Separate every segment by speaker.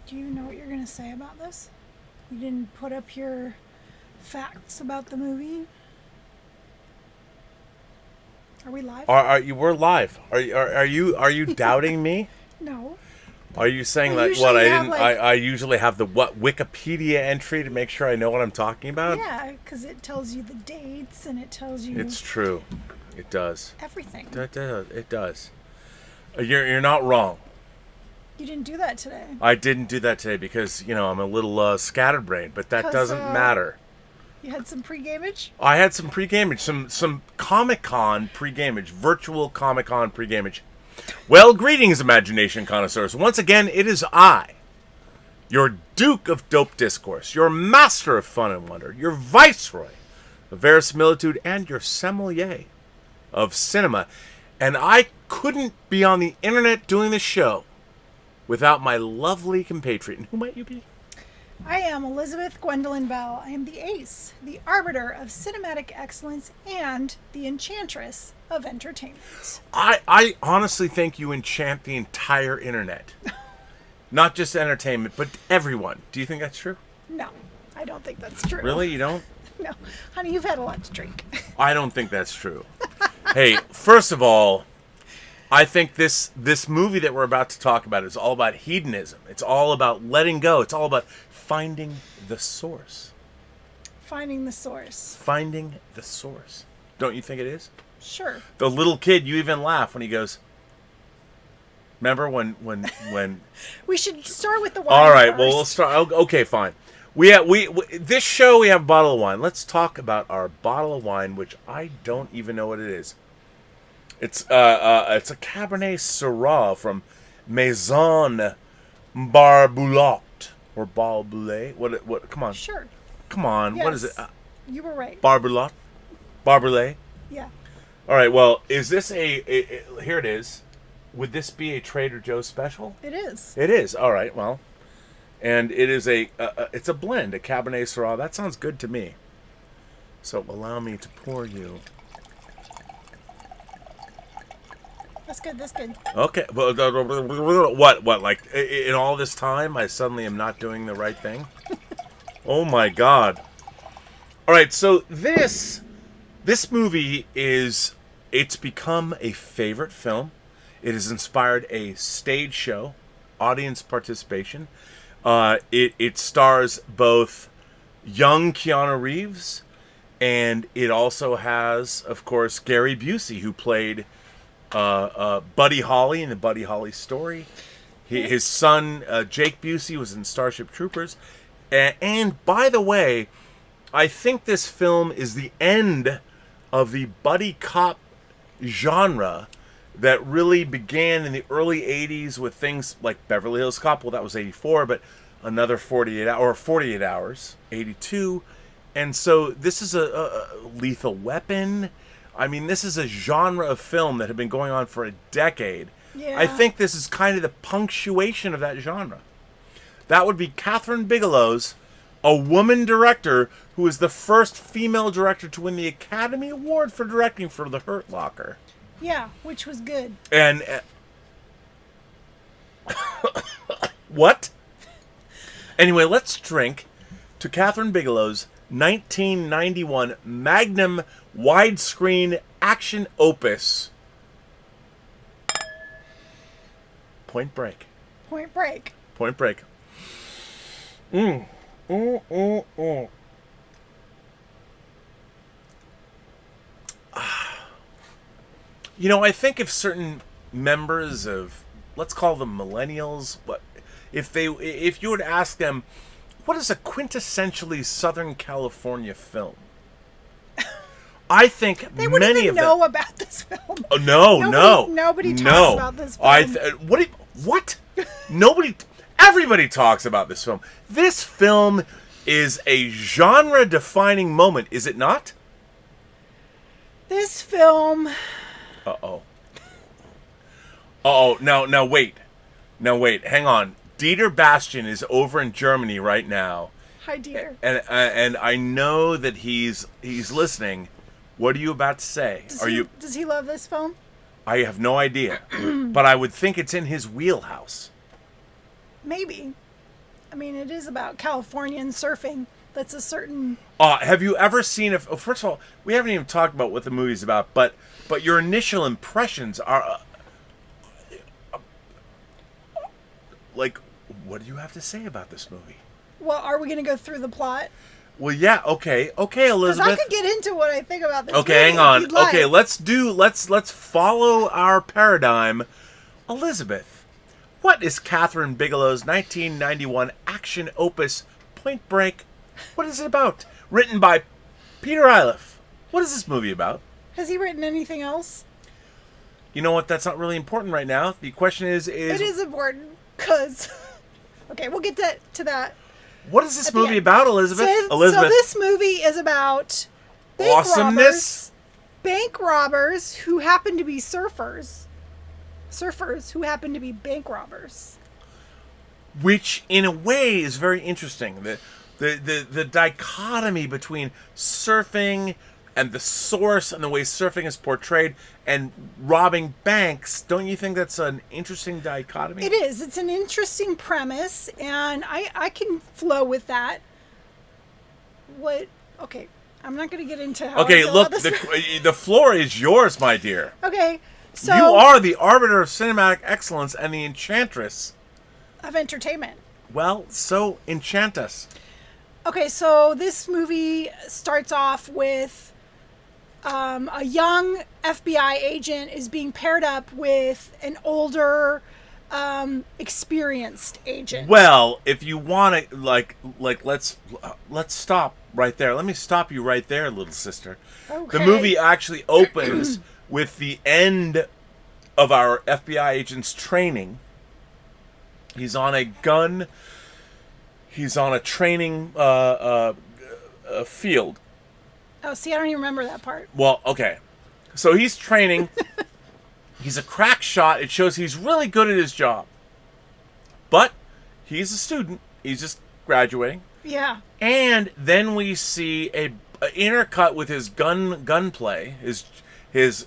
Speaker 1: Do you know what you're going to say about this? You didn't put up your facts about the movie? Are we live?
Speaker 2: Are you? We're live. Are you doubting me?
Speaker 1: No.
Speaker 2: Are you saying
Speaker 1: We
Speaker 2: like
Speaker 1: usually
Speaker 2: what I
Speaker 1: have,
Speaker 2: didn't?
Speaker 1: like-
Speaker 2: I usually have the what Wikipedia entry to make sure I know what I'm talking about.
Speaker 1: Yeah, because it tells you the dates and it tells you
Speaker 2: It's true. It does.
Speaker 1: everything.
Speaker 2: It does. You're not wrong.
Speaker 1: You didn't do that today.
Speaker 2: I didn't do that today because I'm a little scatterbrained, but that
Speaker 1: 'Cause,
Speaker 2: doesn't matter.
Speaker 1: You had some pre-gamage?
Speaker 2: I had some pre-gamage, some Comic-Con pre-gamage, virtual Comic-Con pre-gamage. Well, greetings, imagination connoisseurs. Once again, it is I, your Duke of Dope Discourse, your Master of Fun and Wonder, your Viceroy of Verisimilitude, and your Sommelier of Cinema. And I couldn't be on the internet doing this show without my lovely compatriot. And who might you be?
Speaker 1: I am Elizabeth Gwendolyn Bell. I am the ace, the arbiter of cinematic excellence, and the enchantress of entertainment.
Speaker 2: I honestly think you enchant the entire internet. Not just entertainment, but everyone. Do you think that's true?
Speaker 1: No, I don't think that's true.
Speaker 2: Really? You don't?
Speaker 1: No. Honey, you've had a lot to drink.
Speaker 2: I don't think that's true. Hey, first of all, I think this movie that we're about to talk about is all about hedonism. It's all about letting go. It's all about finding the source.
Speaker 1: Finding the source.
Speaker 2: Finding the source. Don't you think it is?
Speaker 1: Sure.
Speaker 2: The little kid, you even laugh when he goes, remember when
Speaker 1: We should start with the wine.
Speaker 2: All right,
Speaker 1: first.
Speaker 2: well, we'll start. Okay, fine. We this show we have a bottle of wine. Let's talk about our bottle of wine, which I don't even know what it is. It's a Cabernet Syrah from Maison Barboulot or Barboulet. What? Come on.
Speaker 1: Sure.
Speaker 2: Come on.
Speaker 1: Yes.
Speaker 2: What is it?
Speaker 1: You were right.
Speaker 2: Barboulot. Barboulet.
Speaker 1: Yeah.
Speaker 2: All right. Well, is this here it is. Would this be a Trader Joe's special?
Speaker 1: It is.
Speaker 2: It is. All right. Well, and it is it's a blend, a Cabernet Syrah. That sounds good to me. So allow me to pour you.
Speaker 1: That's good. That's good.
Speaker 2: Okay. What? Like in all this time, I suddenly am not doing the right thing? Oh my God. All right. So this movie it's become a favorite film. It has inspired a stage show, audience participation. It stars both young Keanu Reeves, and it also has, of course, Gary Busey, who played Buddy Holly in the Buddy Holly story. His son, Jake Busey, was in Starship Troopers. And by the way, I think this film is the end of the buddy cop genre that really began in the early 80s with things like Beverly Hills Cop. Well, that was 84, but another 48 Hours, 82. And so this is a Lethal Weapon. I mean, this is a genre of film that had been going on for a decade.
Speaker 1: Yeah.
Speaker 2: I think this is kind of the punctuation of that genre. That would be Kathryn Bigelow's, a woman director who is the first female director to win the Academy Award for directing for The Hurt Locker.
Speaker 1: Yeah, which was good.
Speaker 2: And what? Anyway, let's drink to Kathryn Bigelow's 1991 Magnum widescreen action opus, Point Break.
Speaker 1: Point Break.
Speaker 2: Point Break. I think if certain members of, let's call them millennials, if you were to ask them, what is a quintessentially Southern California film? I think
Speaker 1: They wouldn't
Speaker 2: many
Speaker 1: even
Speaker 2: of them
Speaker 1: know about this film.
Speaker 2: Oh, no.
Speaker 1: Nobody talks about this film.
Speaker 2: What? Nobody. Everybody talks about this film. This film is a genre-defining moment, is it not?
Speaker 1: This film.
Speaker 2: Uh-oh. Now wait. Hang on. Dieter Bastian is over in Germany right now.
Speaker 1: Hi, Dieter.
Speaker 2: And I know that he's listening. What are you about to say?
Speaker 1: Does he love this film?
Speaker 2: I have no idea. But I would think it's in his wheelhouse.
Speaker 1: Maybe. I mean, it is about Californian surfing. That's a certain.
Speaker 2: Have you ever seen? First of all, we haven't even talked about what the movie's about, but your initial impressions are like, what do you have to say about this movie?
Speaker 1: Well, are we going to go through the plot?
Speaker 2: Well, yeah, okay, Elizabeth.
Speaker 1: Because I could get into what I think about this movie.
Speaker 2: Okay, hang on.
Speaker 1: If you'd like.
Speaker 2: Okay, let's follow our paradigm. Elizabeth, what is Kathryn Bigelow's 1991 action opus Point Break? What is it about? Written by Peter Iliff. What is this movie about?
Speaker 1: Has he written anything else?
Speaker 2: You know what? That's not really important right now. The question is
Speaker 1: It is important because. Okay, we'll get to that.
Speaker 2: What is this movie about, Elizabeth? Elizabeth.
Speaker 1: So this movie is about
Speaker 2: awesomeness.
Speaker 1: Bank robbers who happen to be surfers. Surfers who happen to be bank robbers.
Speaker 2: Which, in a way, is very interesting. The dichotomy between surfing and the source and the way surfing is portrayed and robbing banks, don't you think that's an interesting dichotomy?
Speaker 1: It is. It's an interesting premise, and I can flow with that. Okay, I'm not going to get into how
Speaker 2: Okay,
Speaker 1: I feel
Speaker 2: look,
Speaker 1: about this.
Speaker 2: the floor is yours, my dear.
Speaker 1: Okay, so...
Speaker 2: You are the arbiter of cinematic excellence and the enchantress.
Speaker 1: Of entertainment.
Speaker 2: Well, so enchant us.
Speaker 1: Okay, so this movie starts off with a young FBI agent is being paired up with an older, experienced agent.
Speaker 2: Well, if you want to, let's stop right there. Let me stop you right there, little sister.
Speaker 1: Okay.
Speaker 2: The movie actually opens with the end of our FBI agent's training. He's on a gun. He's on a training field.
Speaker 1: Oh, see, I don't even remember that part.
Speaker 2: Well, okay. So he's training. He's a crack shot. It shows he's really good at his job. But he's a student. He's just graduating.
Speaker 1: Yeah. And
Speaker 2: then we see a intercut with his gunplay. His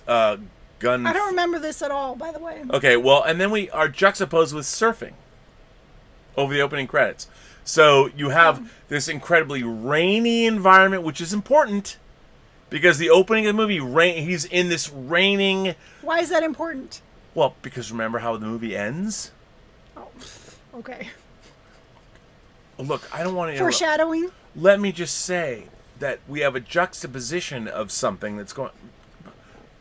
Speaker 2: gun.
Speaker 1: I don't remember this at all, by the way.
Speaker 2: Okay, well, and then we are juxtaposed with surfing over the opening credits. So you have this incredibly rainy environment, which is important because the opening of the movie, he's in this raining.
Speaker 1: Why is that important?
Speaker 2: Well, because remember how the movie ends?
Speaker 1: Oh, okay.
Speaker 2: Look, I don't want to
Speaker 1: foreshadowing.
Speaker 2: Let me just say that we have a juxtaposition of something that's going.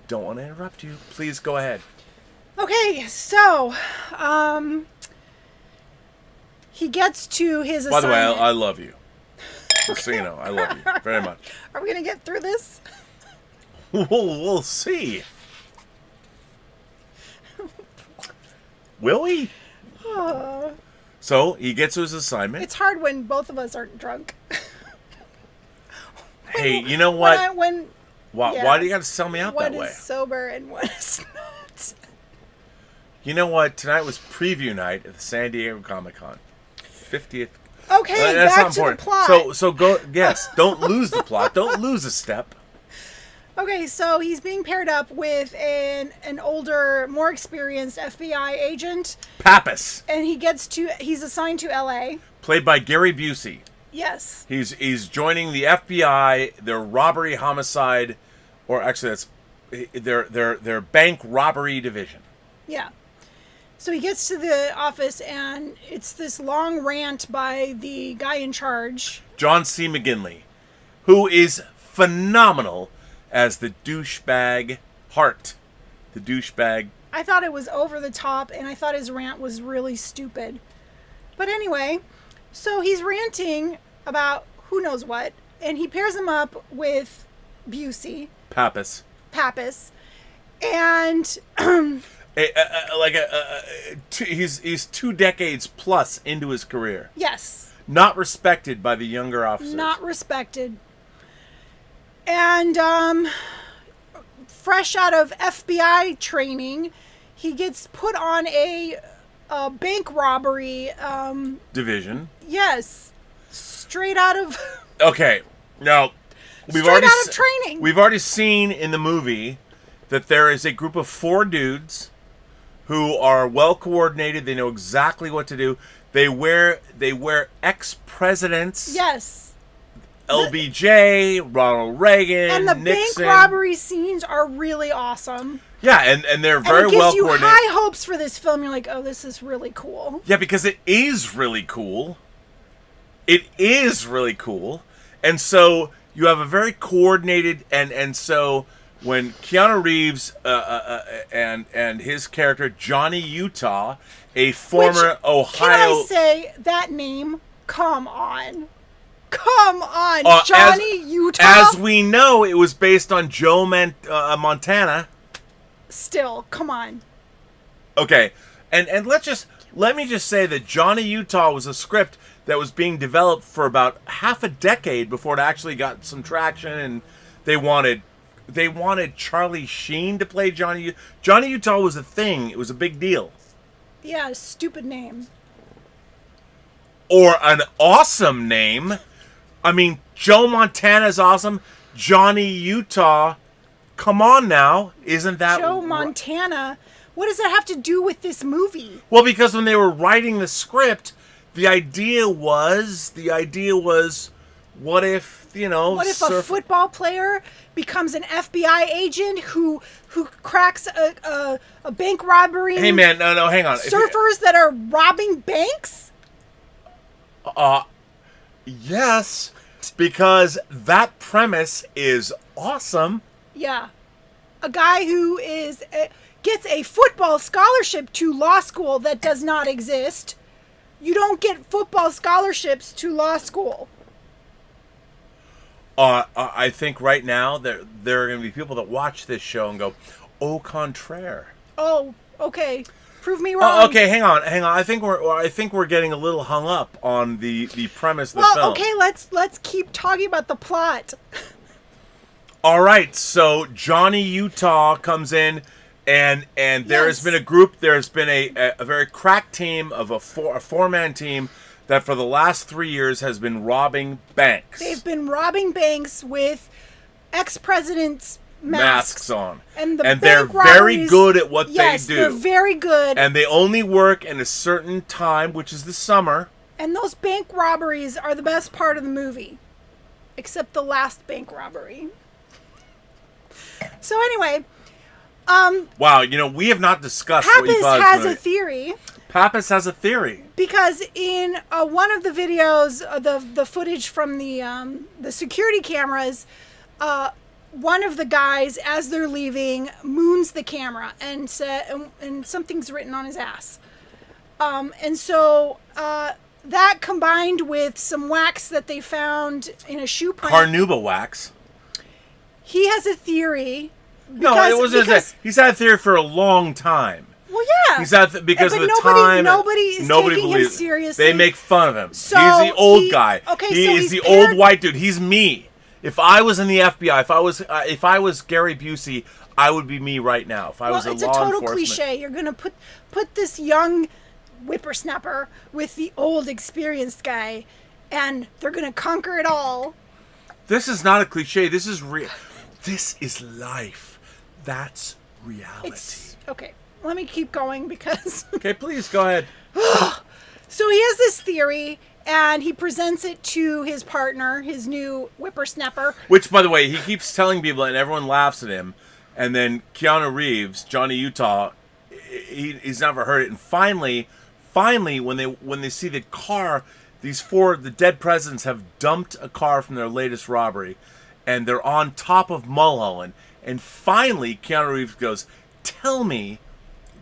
Speaker 2: Don't want to interrupt you. Please go ahead.
Speaker 1: Okay, so he gets to his assignment.
Speaker 2: By the way, I love you. Just so you know, I love you very much.
Speaker 1: Are we going to get through this?
Speaker 2: We'll see. Will we? So he gets to his assignment.
Speaker 1: It's hard when both of us aren't drunk.
Speaker 2: Hey, you know what?
Speaker 1: Yeah,
Speaker 2: why do you got to sell me out that way?
Speaker 1: One is sober and one is not.
Speaker 2: You know what? Tonight was preview night at the San Diego Comic-Con. 50th.
Speaker 1: Okay,
Speaker 2: that's
Speaker 1: back
Speaker 2: not
Speaker 1: to
Speaker 2: important.
Speaker 1: the plot.
Speaker 2: So go. Yes, don't lose the plot. Don't lose a step.
Speaker 1: Okay, so he's being paired up with an older, more experienced FBI agent.
Speaker 2: Pappas.
Speaker 1: And he's assigned to L.A.
Speaker 2: Played by Gary Busey.
Speaker 1: Yes.
Speaker 2: He's joining the FBI, their robbery homicide, or actually that's their bank robbery division.
Speaker 1: Yeah. So he gets to the office and it's this long rant by the guy in charge.
Speaker 2: John C. McGinley, who is phenomenal as the douchebag Hart. The douchebag.
Speaker 1: I thought it was over the top and I thought his rant was really stupid. But anyway, so he's ranting about who knows what, and he pairs him up with Busey.
Speaker 2: Pappas.
Speaker 1: And
Speaker 2: he's 2 decades plus into his career.
Speaker 1: Yes.
Speaker 2: Not respected by the younger officers.
Speaker 1: Not respected. And fresh out of FBI training, he gets put on a bank robbery
Speaker 2: division.
Speaker 1: Yes. Straight out of
Speaker 2: Okay. Now,
Speaker 1: out of training.
Speaker 2: We've already seen in the movie that there is a group of 4 dudes who are well coordinated. They know exactly what to do. They wear ex-presidents.
Speaker 1: Yes.
Speaker 2: LBJ, Ronald Reagan,
Speaker 1: and the
Speaker 2: Nixon.
Speaker 1: bank robbery scenes are really awesome.
Speaker 2: Yeah, and they're very well coordinated.
Speaker 1: And it gives you high hopes for this film. You're like, oh, this is really cool.
Speaker 2: Yeah, because it is really cool. It is really cool. And so you have a very coordinated, and so when Keanu Reeves and his character Johnny Utah, a former Ohio...
Speaker 1: Can I say that name? Come on, Johnny Utah.
Speaker 2: As we know, it was based on Joe Montana.
Speaker 1: Still, come on.
Speaker 2: Okay, and let me just say that Johnny Utah was a script that was being developed for about half a decade before it actually got some traction, and they wanted Charlie Sheen to play Johnny. Johnny Utah was a thing. It was a big deal.
Speaker 1: Yeah, stupid name.
Speaker 2: Or an awesome name. I mean, Joe Montana's awesome. Johnny Utah. Come on now. Isn't that...
Speaker 1: Joe Montana? What does that have to do with this movie?
Speaker 2: Well, because when they were writing the script, the idea was, what if,
Speaker 1: What if a football player becomes an FBI agent who cracks a bank robbery?
Speaker 2: Hey, man, no, hang on.
Speaker 1: Surfers that are robbing banks?
Speaker 2: Yes, because that premise is awesome.
Speaker 1: Yeah. A guy who gets a football scholarship to law school that does not exist. You don't get football scholarships to law school.
Speaker 2: I think right now there are going to be people that watch this show and go, "Au contraire."
Speaker 1: Oh, okay. Prove me wrong.
Speaker 2: Okay, hang on. I think we're getting a little hung up on the premise of the film.
Speaker 1: Well, okay, let's keep talking about the plot.
Speaker 2: All right, so Johnny Utah comes in, and there has been a group. There has been a very crack team of a four-man team that for the last 3 years has been robbing banks.
Speaker 1: They've been robbing banks with ex-presidents' masks
Speaker 2: on.
Speaker 1: And
Speaker 2: they're very good at what they do.
Speaker 1: Yes, they're very good.
Speaker 2: And they only work in a certain time, which is the summer.
Speaker 1: And those bank robberies are the best part of the movie. Except the last bank robbery. So anyway...
Speaker 2: wow, we have not discussed what you thought.
Speaker 1: Pappas has a theory.
Speaker 2: Pappas has a theory.
Speaker 1: Because in one of the videos, the footage from the security cameras... one of the guys, as they're leaving, moons the camera and something's written on his ass. And so that combined with some wax that they found in a shoe print.
Speaker 2: Carnauba wax.
Speaker 1: He has a theory.
Speaker 2: He's had a theory for a long time.
Speaker 1: Well, yeah.
Speaker 2: He's had because of the
Speaker 1: nobody,
Speaker 2: time.
Speaker 1: Nobody is taking him seriously.
Speaker 2: They make fun of him.
Speaker 1: So
Speaker 2: he's the old guy.
Speaker 1: Okay,
Speaker 2: he's the old white dude. He's me. If I was in the FBI, if I was Gary Busey, I would be me right now. If I was a law enforcement.
Speaker 1: It's a total cliche. You're gonna put this young whippersnapper with the old experienced guy, and they're gonna conquer it all.
Speaker 2: This is not a cliche. This is real. This is life. That's reality.
Speaker 1: Okay. Let me keep going because.
Speaker 2: Okay, please go ahead.
Speaker 1: So he has this theory. And he presents it to his partner, his new whippersnapper. Which,
Speaker 2: by the way, he keeps telling people, and everyone laughs at him. And then Keanu Reeves, Johnny Utah, he's never heard it. And finally, when they see the car, the dead presidents have dumped a car from their latest robbery, and they're on top of Mulholland. And finally, Keanu Reeves goes, "Tell me,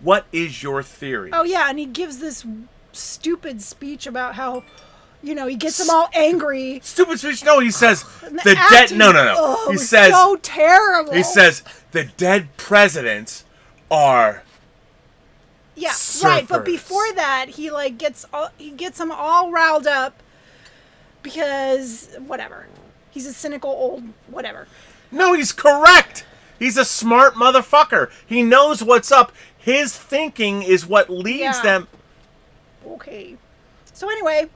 Speaker 2: what is your theory?"
Speaker 1: Oh yeah, and he gives this stupid speech about how. He gets them all angry.
Speaker 2: Stupid speech. No, he says the dead. No.
Speaker 1: Oh,
Speaker 2: he says
Speaker 1: so terrible.
Speaker 2: He says the dead presidents are.
Speaker 1: Yeah,
Speaker 2: surfers.
Speaker 1: Right. But before that, he gets them all riled up because whatever. He's a cynical old whatever.
Speaker 2: No, he's correct. He's a smart motherfucker. He knows what's up. His thinking is what leads them.
Speaker 1: Okay. So anyway.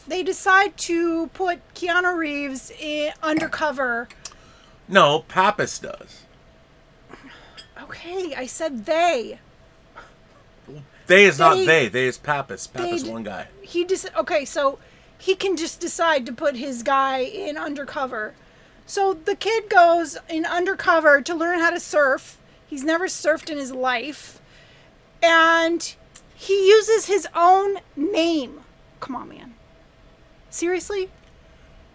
Speaker 1: They decide to put Keanu Reeves undercover.
Speaker 2: No, Pappas does.
Speaker 1: Okay, I said they.
Speaker 2: They is not they. They is Pappas. Pappas one guy.
Speaker 1: Okay, so he can just decide to put his guy in undercover. So the kid goes in undercover to learn how to surf. He's never surfed in his life. And he uses his own name. Come on, man. Seriously?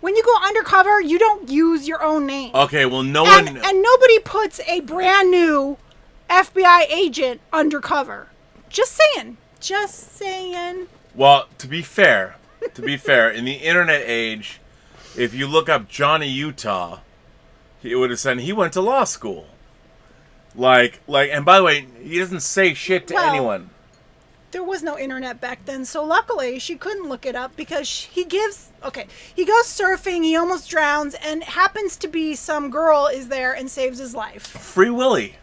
Speaker 1: When you go undercover, you don't use your own name.
Speaker 2: Okay, well, no one...
Speaker 1: And nobody puts a brand new FBI agent undercover. Just saying. Just saying.
Speaker 2: Well, to be fair, in the internet age, if you look up Johnny Utah, it would have said he went to law school. And by the way, he doesn't say shit to anyone.
Speaker 1: There was no internet back then, so luckily she couldn't look it up because he goes surfing, he almost drowns, and happens to be some girl is there and saves his life.
Speaker 2: Free Willy.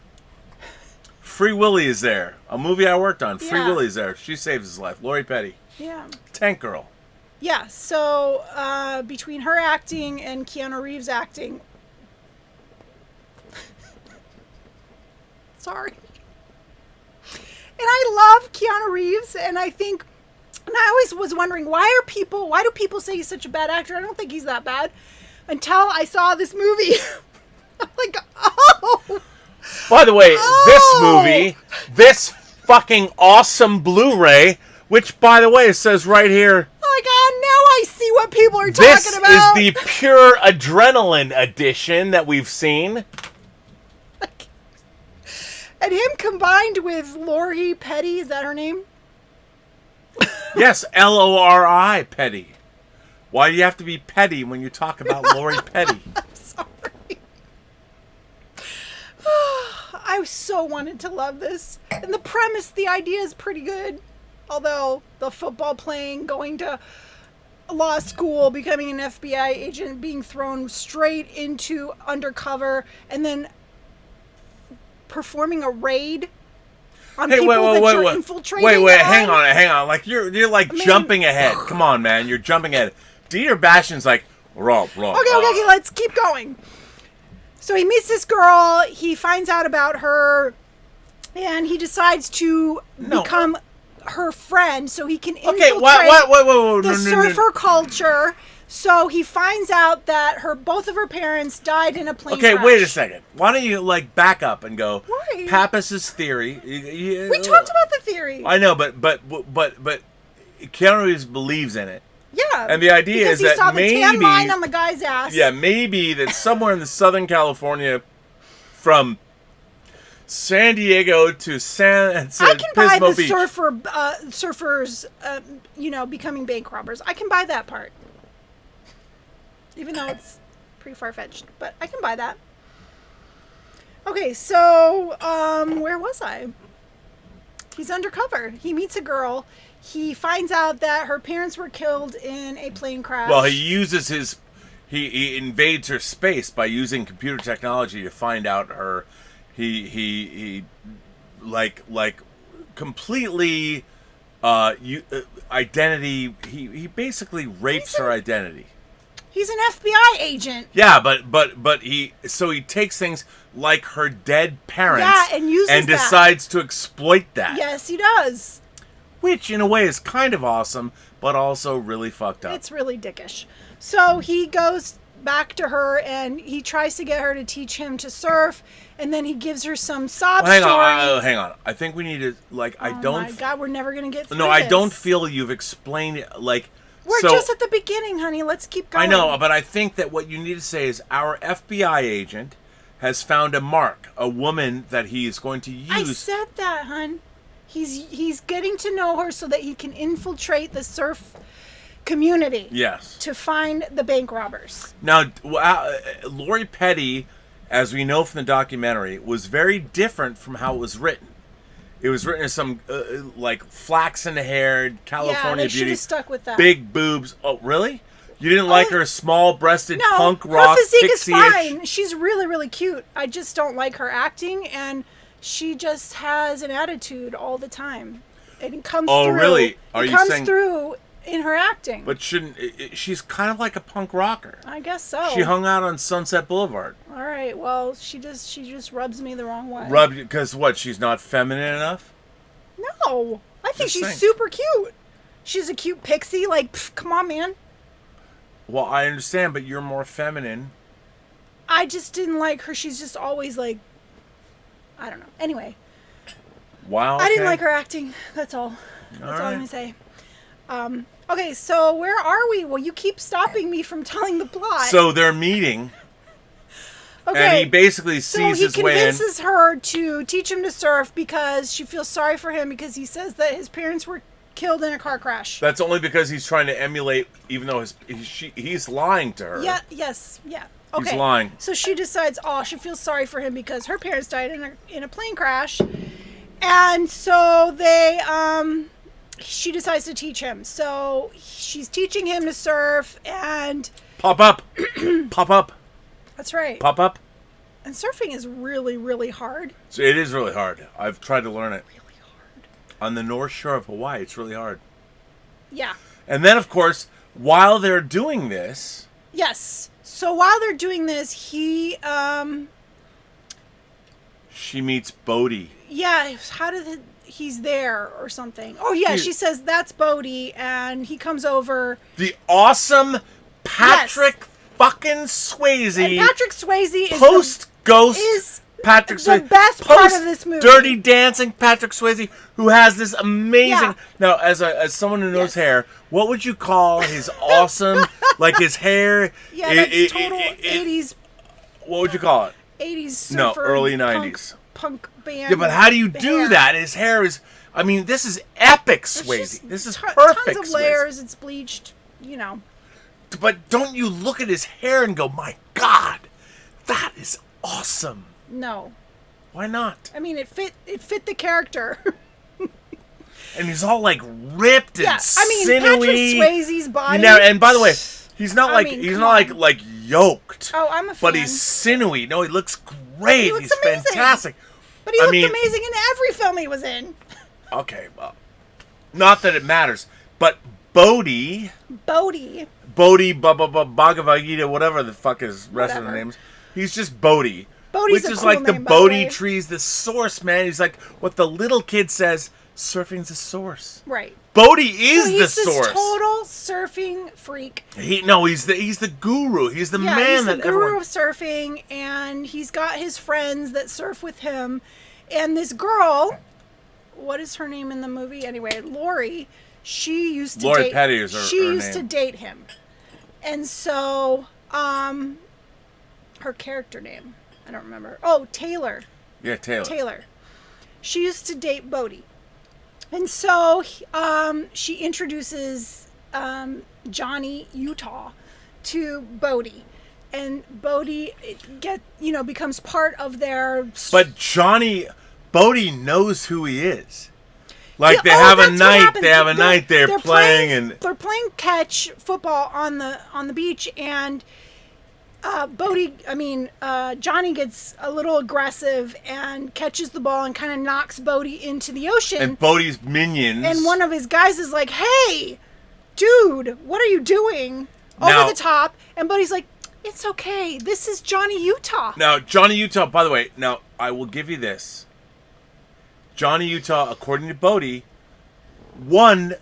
Speaker 2: Free Willy is there. A movie I worked on. Free Willy's there. She saves his life. Lori Petty.
Speaker 1: Yeah.
Speaker 2: Tank Girl.
Speaker 1: Yeah, so between her acting and Keanu Reeves acting... Sorry. And I love Keanu Reeves, and I always was wondering, why do people say he's such a bad actor? I don't think he's that bad. Until I saw this movie. I'm like, oh!
Speaker 2: By the way, this movie, this fucking awesome Blu-ray, which, by the way, it says right here...
Speaker 1: Oh my god, now I see what people are talking about!
Speaker 2: This is the pure adrenaline edition that we've seen.
Speaker 1: And him combined with Lori Petty, is that her name?
Speaker 2: Yes, Lori Petty. Why do you have to be petty when you talk about Lori Petty?
Speaker 1: I'm sorry. I so wanted to love this. And the premise, the idea is pretty good. Although the football playing, going to law school, becoming an FBI agent, being thrown straight into undercover, and then performing a raid on people that you're infiltrating.
Speaker 2: Wait, hang on. Like you're like jumping ahead. Come on, man, you're jumping ahead. Dieter Bastian's like, wrong.
Speaker 1: Okay, let's keep going. So he meets this girl, he finds out about her, and he decides to become her friend so he can infiltrate the surfer culture. So he finds out that both of her parents died in a plane crash.
Speaker 2: Okay, wait a second. Why don't you back up and go?
Speaker 1: Why?
Speaker 2: Pappas's theory.
Speaker 1: We talked about the theory.
Speaker 2: I know, but Keanu Reeves believes in it.
Speaker 1: Yeah.
Speaker 2: And the idea is that maybe
Speaker 1: he saw the tan line on the guy's ass.
Speaker 2: Yeah, maybe that somewhere in the Southern California, from San Diego to
Speaker 1: I can buy
Speaker 2: Pismo
Speaker 1: the
Speaker 2: Beach.
Speaker 1: surfers, becoming bank robbers. I can buy that part. Even though it's pretty far-fetched. But I can buy that. Okay, so, where was I? He's undercover. He meets a girl. He finds out that her parents were killed in a plane crash.
Speaker 2: Well, he invades her space by using computer technology to find out her... He completely identity. He basically rapes her identity.
Speaker 1: He's an FBI agent.
Speaker 2: Yeah, but he takes things like her dead parents,
Speaker 1: and uses
Speaker 2: and decides to exploit that.
Speaker 1: Yes, he does.
Speaker 2: Which in a way is kind of awesome, but also really fucked up.
Speaker 1: It's really dickish. So he goes back to her and he tries to get her to teach him to surf, and then he gives her some sob story.
Speaker 2: Hang on. I think we need to
Speaker 1: Oh my god, we're never gonna get through
Speaker 2: No,
Speaker 1: this.
Speaker 2: I don't feel you've explained it
Speaker 1: We're just at the beginning, honey. Let's keep going.
Speaker 2: I know, but I think that what you need to say is our FBI agent has found a mark, a woman that he is going to use.
Speaker 1: I said that, hon. He's getting to know her so that he can infiltrate the surf community.
Speaker 2: Yes.
Speaker 1: To find the bank robbers.
Speaker 2: Now, Lori Petty, as we know from the documentary, was very different from how it was written. It was written as some flaxen-haired California
Speaker 1: they should
Speaker 2: beauty,
Speaker 1: have stuck with that.
Speaker 2: big boobs. Oh, really? You didn't like her small-breasted punk
Speaker 1: No,
Speaker 2: rock
Speaker 1: her physique is
Speaker 2: pixie-ish?
Speaker 1: fine. She's really, really cute. I just don't like her acting, and she just has an attitude all the time. And it comes through.
Speaker 2: Oh, really? Are
Speaker 1: it
Speaker 2: you
Speaker 1: comes
Speaker 2: saying
Speaker 1: through in her acting.
Speaker 2: But she's kind of like a punk rocker.
Speaker 1: I guess so.
Speaker 2: She hung out on Sunset Boulevard.
Speaker 1: All right. Well, she just rubs me the wrong way.
Speaker 2: Because what? She's not feminine enough?
Speaker 1: No. I think
Speaker 2: Just
Speaker 1: she's
Speaker 2: saying.
Speaker 1: super cute. She's a cute pixie. Like, come on, man.
Speaker 2: Well, I understand, but you're more feminine.
Speaker 1: I just didn't like her. She's just always like, I don't know. Anyway.
Speaker 2: Wow. Okay.
Speaker 1: I didn't like her acting. That's all. That's all I'm going to say. Okay, so where are we? Well, you keep stopping me from telling the plot.
Speaker 2: So they're meeting.
Speaker 1: Okay.
Speaker 2: And he basically sees his way in.
Speaker 1: So he convinces her to teach him to surf because she feels sorry for him because he says that his parents were killed in a car crash.
Speaker 2: That's only because he's trying to emulate, even though he's lying to her.
Speaker 1: Yeah, yes, yeah. Okay.
Speaker 2: He's lying.
Speaker 1: So she decides, she feels sorry for him because her parents died in a plane crash. And so she decides to teach him. So she's teaching him to surf and...
Speaker 2: Pop up. Pop up.
Speaker 1: That's right.
Speaker 2: Pop up.
Speaker 1: And surfing is really, really hard.
Speaker 2: So it is really hard. I've tried to learn it.
Speaker 1: Really hard.
Speaker 2: On the North Shore of Hawaii, it's really hard.
Speaker 1: Yeah.
Speaker 2: And then, of course, while they're doing this...
Speaker 1: Yes. So while they're doing this, she
Speaker 2: meets Bodhi.
Speaker 1: Yeah, he's there or something. Oh, yeah, she says, that's Bodhi, and he comes over.
Speaker 2: The awesome Patrick fucking Swayze.
Speaker 1: And Patrick Swayze is
Speaker 2: Post-Ghost Patrick Swayze.
Speaker 1: The best part of this movie.
Speaker 2: Dirty Dancing Patrick Swayze, who has this amazing...
Speaker 1: Yeah.
Speaker 2: Now, as someone who knows hair, what would you call his awesome, like his hair...
Speaker 1: Yeah, that's total 80s...
Speaker 2: What would you call it?
Speaker 1: 80s surfer.
Speaker 2: No, early 90s.
Speaker 1: Punk band.
Speaker 2: Yeah, but how do you do that? His hair is... I mean, this is epic Swayze. This is perfect
Speaker 1: Tons of layers. It's bleached, you know.
Speaker 2: But don't you look at his hair and go, my God, that is awesome.
Speaker 1: No.
Speaker 2: Why not?
Speaker 1: I mean, it fit the character.
Speaker 2: And he's all like ripped and sinewy.
Speaker 1: Patrick Swayze's body.
Speaker 2: And by the way, he's not like yoked.
Speaker 1: Oh, I'm a fan.
Speaker 2: But he's sinewy. No, he looks great.
Speaker 1: He looks
Speaker 2: he's
Speaker 1: amazing.
Speaker 2: fantastic.
Speaker 1: But he looked amazing in every film he was in.
Speaker 2: Okay, well, not that it matters, but Bodhi, Bhagavad Gita, whatever the fuck his rest of the names. He's just Bodhi.
Speaker 1: Bodhi's
Speaker 2: which
Speaker 1: a
Speaker 2: is
Speaker 1: cool
Speaker 2: like
Speaker 1: name,
Speaker 2: the
Speaker 1: by the
Speaker 2: Bodhi
Speaker 1: way.
Speaker 2: tree's the source, man. He's like what the little kid says, surfing's the source.
Speaker 1: Right.
Speaker 2: Bodhi is the
Speaker 1: He's
Speaker 2: source.
Speaker 1: this total surfing freak.
Speaker 2: He's the guru. He's the man
Speaker 1: he's
Speaker 2: that
Speaker 1: the guru
Speaker 2: everyone...
Speaker 1: of surfing, and he's got his friends that surf with him. And this girl, what is her name in the movie? Anyway, Lori, she used to
Speaker 2: Lori
Speaker 1: date...
Speaker 2: Petty is her
Speaker 1: used
Speaker 2: name.
Speaker 1: to date him. And so, her character name, I don't remember. Oh, Taylor.
Speaker 2: Yeah, Taylor.
Speaker 1: She used to date Bodhi. And so she introduces Johnny Utah to Bodhi. And Bodhi becomes part of their...
Speaker 2: But Bodhi knows who he is. Like they have a night, they're playing and
Speaker 1: they're playing catch football on the beach, and Johnny gets a little aggressive and catches the ball and kind of knocks Bodhi into the ocean.
Speaker 2: And Bodhi's minions.
Speaker 1: And one of his guys is like, "Hey, dude, what are you doing?" Over the top. And Bodhi's like, "It's okay. This is Johnny Utah."
Speaker 2: Now, Johnny Utah, by the way, now I will give you this. Johnny Utah, according to Bodhi, won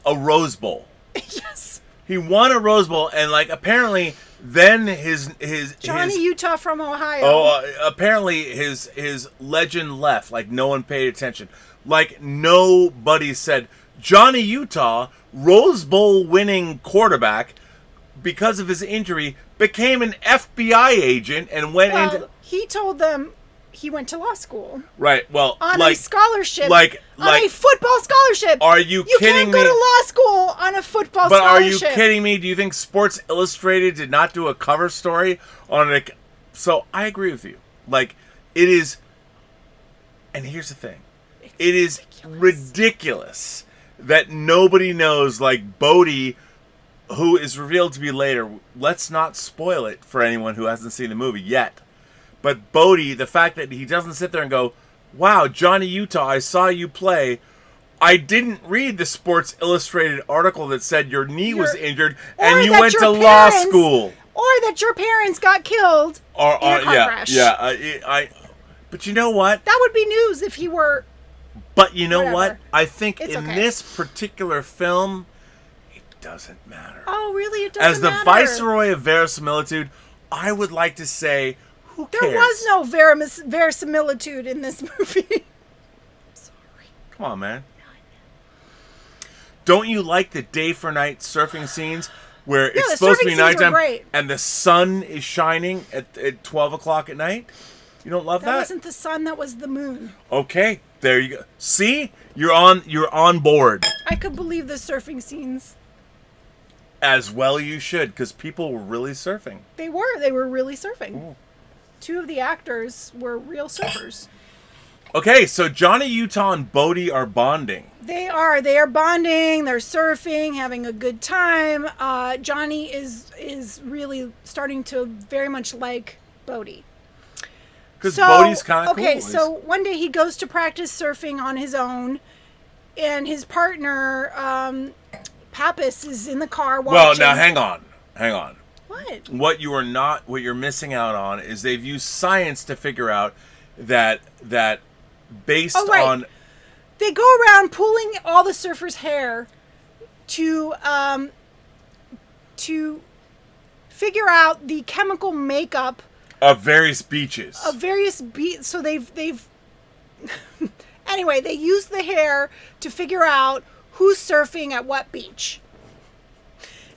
Speaker 2: a Rose Bowl.
Speaker 1: Yes.
Speaker 2: He won a Rose Bowl, and apparently then
Speaker 1: Johnny Utah from Ohio.
Speaker 2: Apparently his legend left. No one paid attention. Nobody said Johnny Utah, Rose Bowl winning quarterback, because of his injury, became an FBI agent and went into...
Speaker 1: He told them he went to law school.
Speaker 2: Right, well...
Speaker 1: On a scholarship. On a football scholarship.
Speaker 2: Are you kidding me?
Speaker 1: You can't go to law school on a football
Speaker 2: scholarship. But are you kidding me? Do you think Sports Illustrated did not do a cover story on it? So, I agree with you. It is... And here's the thing. It is ridiculous that nobody knows, Bodhi... who is revealed to be later. Let's not spoil it for anyone who hasn't seen the movie yet. But Bodhi, the fact that he doesn't sit there and go, "Wow, Johnny Utah, I saw you play. I didn't read the Sports Illustrated article that said your knee was injured and you went to law school."
Speaker 1: Or that your parents got killed in a car crash.
Speaker 2: Yeah. But you know what?
Speaker 1: That would be news if he were
Speaker 2: But you know
Speaker 1: Whatever.
Speaker 2: what? I think
Speaker 1: It's
Speaker 2: in
Speaker 1: okay.
Speaker 2: this particular film, it doesn't matter.
Speaker 1: Oh, really? It doesn't
Speaker 2: As the
Speaker 1: matter.
Speaker 2: viceroy of verisimilitude, I would like to say, who cares?
Speaker 1: There was no verisimilitude in this movie. Sorry.
Speaker 2: Come on, man. Don't you like the day for night surfing scenes where
Speaker 1: Yeah,
Speaker 2: it's
Speaker 1: the
Speaker 2: supposed to
Speaker 1: surfing
Speaker 2: be
Speaker 1: scenes were
Speaker 2: nighttime
Speaker 1: great.
Speaker 2: and the sun is shining at 12 o'clock at night? You don't love
Speaker 1: That
Speaker 2: that?
Speaker 1: wasn't the sun, that was the moon.
Speaker 2: Okay, there you go. See? You're on board.
Speaker 1: I could believe the surfing scenes.
Speaker 2: As well you should, because people were really surfing.
Speaker 1: They were really surfing.
Speaker 2: Ooh.
Speaker 1: 2 of the actors were real surfers.
Speaker 2: Okay, so Johnny Utah and Bodhi are bonding.
Speaker 1: They are bonding, they're surfing, having a good time. Johnny is really starting to very much like Bodhi.
Speaker 2: Because Bodhi's kind of
Speaker 1: okay,
Speaker 2: cool.
Speaker 1: so one day he goes to practice surfing on his own, and his partner, Pappas, is in the car watching.
Speaker 2: Well, now hang on.
Speaker 1: What?
Speaker 2: What you're missing out on is they've used science to figure out that based
Speaker 1: Oh, right.
Speaker 2: on
Speaker 1: They go around pulling all the surfers' hair to figure out the chemical makeup
Speaker 2: of various beaches.
Speaker 1: of various beats. So they've anyway, they use the hair to figure out who's surfing at what beach.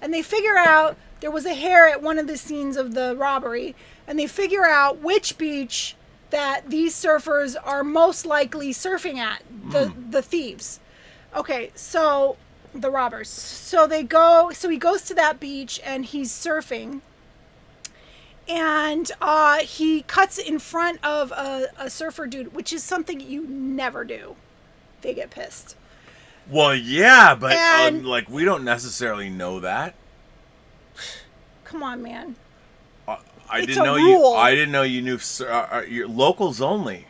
Speaker 1: And they figure out there was a hair at one of the scenes of the robbery, and they figure out which beach that these surfers are most likely surfing at, the thieves. Okay, so the robbers. So he goes to that beach and he's surfing. And he cuts in front of a surfer dude, which is something you never do. They get pissed.
Speaker 2: Well, yeah, but
Speaker 1: And-
Speaker 2: we don't necessarily know that.
Speaker 1: Come on, man.
Speaker 2: I
Speaker 1: It's
Speaker 2: didn't
Speaker 1: a
Speaker 2: know
Speaker 1: rule.
Speaker 2: I didn't know you knew your locals only.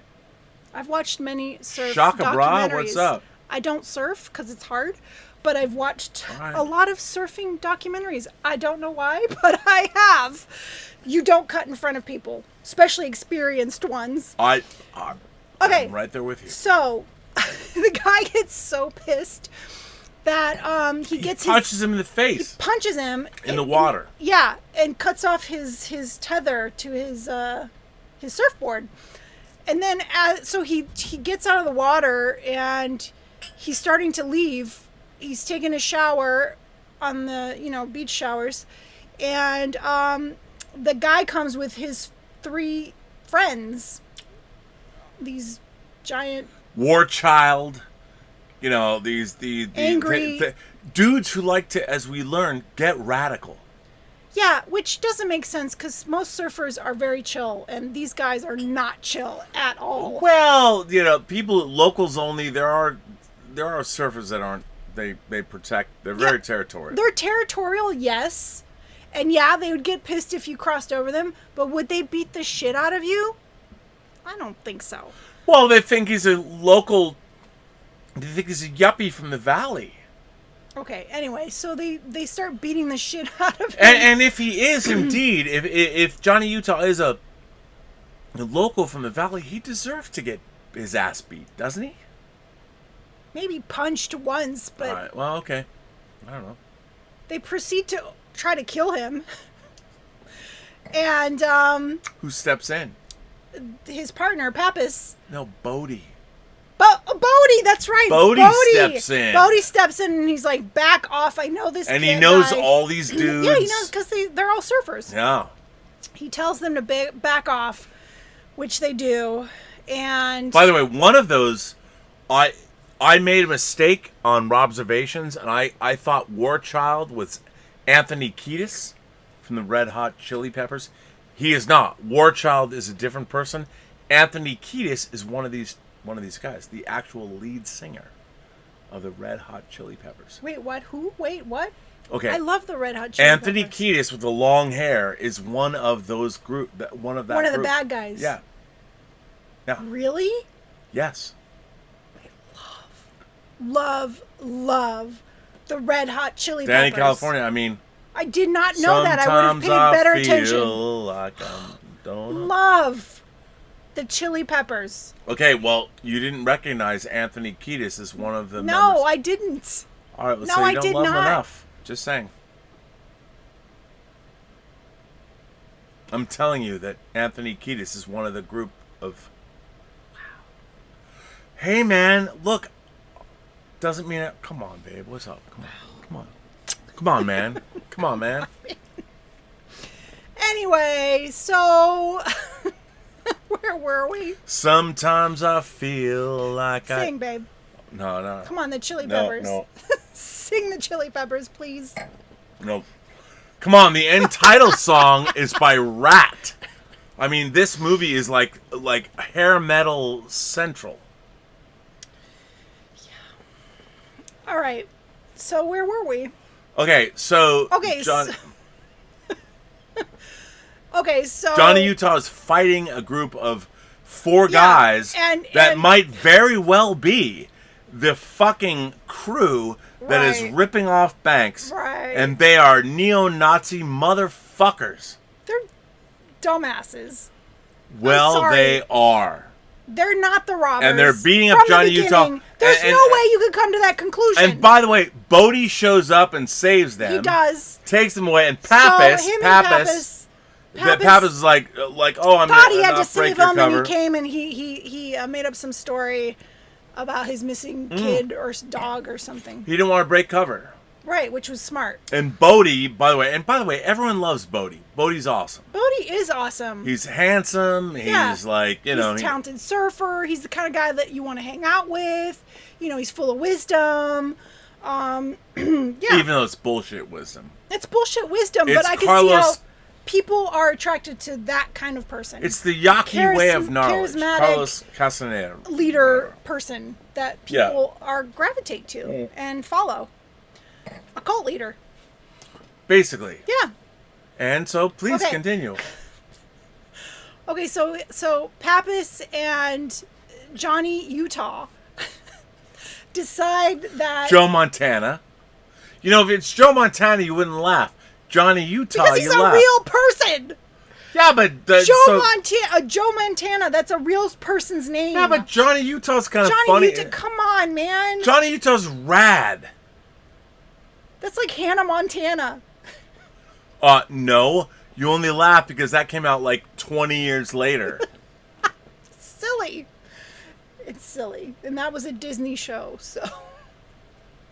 Speaker 1: I've watched many surf
Speaker 2: Shaka bra,
Speaker 1: documentaries.
Speaker 2: what's up?
Speaker 1: I don't surf because it's hard, but I've watched
Speaker 2: All right.
Speaker 1: a lot of surfing documentaries. I don't know why, but I have. You don't cut in front of people, especially experienced ones.
Speaker 2: I'm
Speaker 1: Okay.
Speaker 2: right there with you.
Speaker 1: So the guy gets so pissed that he gets
Speaker 2: Punches him in the face
Speaker 1: punches him
Speaker 2: in the water.
Speaker 1: Yeah, and cuts off his tether to his surfboard. And then so he gets out of the water and he's starting to leave. He's taking a shower on the beach showers, and the guy comes with his 3 friends. These giant
Speaker 2: War child. The
Speaker 1: Angry-
Speaker 2: dudes who like to, as we learn, get radical.
Speaker 1: Yeah, which doesn't make sense because most surfers are very chill, and these guys are not chill at all.
Speaker 2: Well, people, locals only. There are surfers that aren't. They protect. They're very territorial.
Speaker 1: They're territorial, yes. And yeah, they would get pissed if you crossed over them, but would they beat the shit out of you? I don't think so.
Speaker 2: Well, they think he's a local. They think he's a yuppie from the valley.
Speaker 1: Okay, anyway, so they start beating the shit out of him.
Speaker 2: And if he is indeed, if Johnny Utah is a local from the valley, he deserves to get his ass beat, doesn't he?
Speaker 1: Maybe punched once, but
Speaker 2: All right. Well, okay. I don't know.
Speaker 1: they proceed to try to kill him. And
Speaker 2: Who steps in?
Speaker 1: his partner, Pappas.
Speaker 2: No, Bodhi.
Speaker 1: Bodhi, that's right.
Speaker 2: Bodhi steps in.
Speaker 1: Bodhi steps in and he's like, back off. I know this
Speaker 2: And
Speaker 1: kid
Speaker 2: he knows
Speaker 1: guy."
Speaker 2: all these dudes.
Speaker 1: Yeah, he knows because they're all surfers.
Speaker 2: Yeah.
Speaker 1: He tells them to back off, which they do. And
Speaker 2: By the way, one of those, I made a mistake on Robservations, and I thought War Child was Anthony Kiedis from the Red Hot Chili Peppers. He is not. War Child is a different person. Anthony Kiedis is one of these guys, the actual lead singer of the Red Hot Chili Peppers.
Speaker 1: wait, what? Who? Wait, what?
Speaker 2: Okay.
Speaker 1: I love the Red Hot Chili
Speaker 2: Anthony
Speaker 1: Peppers.
Speaker 2: Kiedis with the long hair is one of those group. One of the
Speaker 1: bad guys.
Speaker 2: Yeah. Yeah.
Speaker 1: Really?
Speaker 2: Yes.
Speaker 1: Love the Red Hot Chili
Speaker 2: Danny
Speaker 1: Peppers.
Speaker 2: California. I mean.
Speaker 1: I did not know that. I would have
Speaker 2: Sometimes
Speaker 1: paid better
Speaker 2: I feel
Speaker 1: attention.
Speaker 2: like I'm donut.
Speaker 1: Love The Chili Peppers.
Speaker 2: Okay, well, you didn't recognize Anthony Kiedis as one of the members.
Speaker 1: No, I didn't.
Speaker 2: All right, let's
Speaker 1: No,
Speaker 2: say you
Speaker 1: I
Speaker 2: don't
Speaker 1: did
Speaker 2: love him
Speaker 1: not.
Speaker 2: enough. Just saying. I'm telling you that Anthony Kiedis is one of the group of... Wow. Hey, man, look. Doesn't mean... Come on, babe. What's up? Come on. Come on. Come on, man. Come on, man.
Speaker 1: Anyway, so... Where were we?
Speaker 2: Sometimes I feel like
Speaker 1: Sing, babe.
Speaker 2: No.
Speaker 1: Come on, the Chili Peppers.
Speaker 2: No.
Speaker 1: Sing the Chili Peppers, please.
Speaker 2: No. Come on, the end title song is by Rat. I mean, this movie is like hair metal central.
Speaker 1: Yeah. All right. So where were we?
Speaker 2: Okay, so
Speaker 1: Okay. Okay, so
Speaker 2: Johnny Utah is fighting a group of four
Speaker 1: Yeah,
Speaker 2: guys that
Speaker 1: and-
Speaker 2: might very well be the fucking crew that is
Speaker 1: Right.
Speaker 2: ripping off banks.
Speaker 1: Right.
Speaker 2: And they are neo-Nazi motherfuckers.
Speaker 1: They're dumbasses.
Speaker 2: Well,
Speaker 1: sorry.
Speaker 2: they are.
Speaker 1: They're not the robbers.
Speaker 2: And they're beating up
Speaker 1: From the
Speaker 2: Johnny Utah.
Speaker 1: beginning. There's
Speaker 2: And-
Speaker 1: no way you could come to that conclusion.
Speaker 2: And by the way, Bodhi shows up and saves them.
Speaker 1: He does.
Speaker 2: Takes them away. And Pappas,
Speaker 1: so him
Speaker 2: Pappas
Speaker 1: and
Speaker 2: Pappas is like, oh, I'm
Speaker 1: thought he
Speaker 2: gonna
Speaker 1: had to
Speaker 2: not break
Speaker 1: save
Speaker 2: your
Speaker 1: him,
Speaker 2: cover.
Speaker 1: and he came and he made up some story about his missing kid or dog or something.
Speaker 2: He didn't want to break cover.
Speaker 1: Right, which was smart.
Speaker 2: And Bodhi, by the way, everyone loves Bodhi. Bodhi's awesome.
Speaker 1: Bodhi is awesome.
Speaker 2: He's handsome. He's
Speaker 1: Yeah.
Speaker 2: like,
Speaker 1: He's a talented surfer. He's the kind of guy that you want to hang out with. You know, he's full of wisdom. Yeah.
Speaker 2: even though it's bullshit wisdom.
Speaker 1: It's bullshit wisdom,
Speaker 2: It's
Speaker 1: but I can see
Speaker 2: Carlos-
Speaker 1: how people are attracted to that kind of person.
Speaker 2: It's the Yaqui way of knowledge.
Speaker 1: charismatic
Speaker 2: Carlos Castaneda.
Speaker 1: leader person that
Speaker 2: Yeah.
Speaker 1: people are gravitate to and follow. A cult leader.
Speaker 2: Basically.
Speaker 1: Yeah.
Speaker 2: And so, please
Speaker 1: Okay.
Speaker 2: continue.
Speaker 1: Okay, so Pappas and Johnny Utah decide that
Speaker 2: Joe Montana. You know, if it's Joe Montana, you wouldn't laugh. Johnny Utah,
Speaker 1: because he's
Speaker 2: you
Speaker 1: a
Speaker 2: laugh.
Speaker 1: real person.
Speaker 2: Yeah, but
Speaker 1: Joe Montana, that's a real person's name.
Speaker 2: Yeah, but Johnny Utah's kind of
Speaker 1: Johnny
Speaker 2: funny.
Speaker 1: Utah, come on, man.
Speaker 2: Johnny Utah's rad.
Speaker 1: That's like Hannah Montana.
Speaker 2: No. You only laugh because that came out like 20 years later.
Speaker 1: Silly. It's silly. And that was a Disney show, so.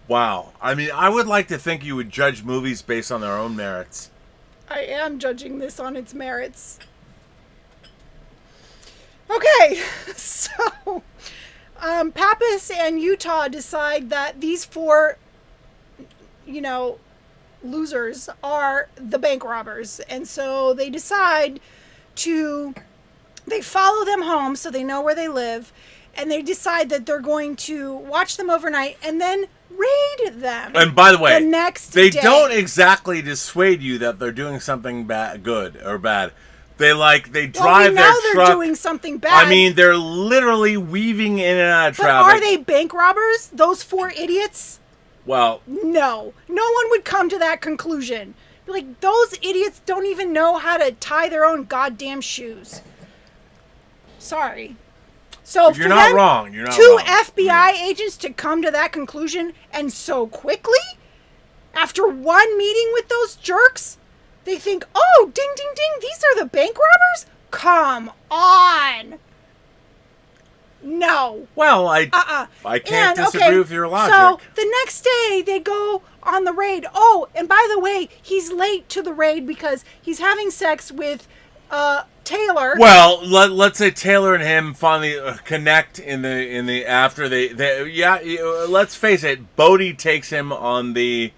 Speaker 2: Wow. I mean, I would like to think you would judge movies based on their own merits.
Speaker 1: I am judging this on its merits. Okay, so Pappas and Utah decide that these four, losers are the bank robbers. And so they decide they follow them home so they know where they live. And they decide that they're going to watch them overnight and then raid them.
Speaker 2: And by the way,
Speaker 1: the next
Speaker 2: they
Speaker 1: day.
Speaker 2: don't exactly dissuade you that they're doing something good or bad. They drive
Speaker 1: we
Speaker 2: their
Speaker 1: know they're
Speaker 2: truck.
Speaker 1: doing something bad.
Speaker 2: I mean, they're literally weaving in and out of
Speaker 1: but
Speaker 2: traffic.
Speaker 1: are they bank robbers? Those four idiots?
Speaker 2: Well,
Speaker 1: No. No one would come to that conclusion. Be like, those idiots don't even know how to tie their own goddamn shoes. Sorry. So
Speaker 2: you're
Speaker 1: for
Speaker 2: not
Speaker 1: them,
Speaker 2: wrong. You're not
Speaker 1: two
Speaker 2: wrong.
Speaker 1: FBI agents to come to that conclusion and so quickly, after one meeting with those jerks, they think, oh, ding, ding, ding, these are the bank robbers? Come on. No.
Speaker 2: Well, I can't disagree with your logic.
Speaker 1: So the next day they go on the raid. Oh, and by the way, he's late to the raid because he's having sex with Taylor.
Speaker 2: Well, let's say Taylor and him finally connect in the after let's face it, Bodhi takes him on the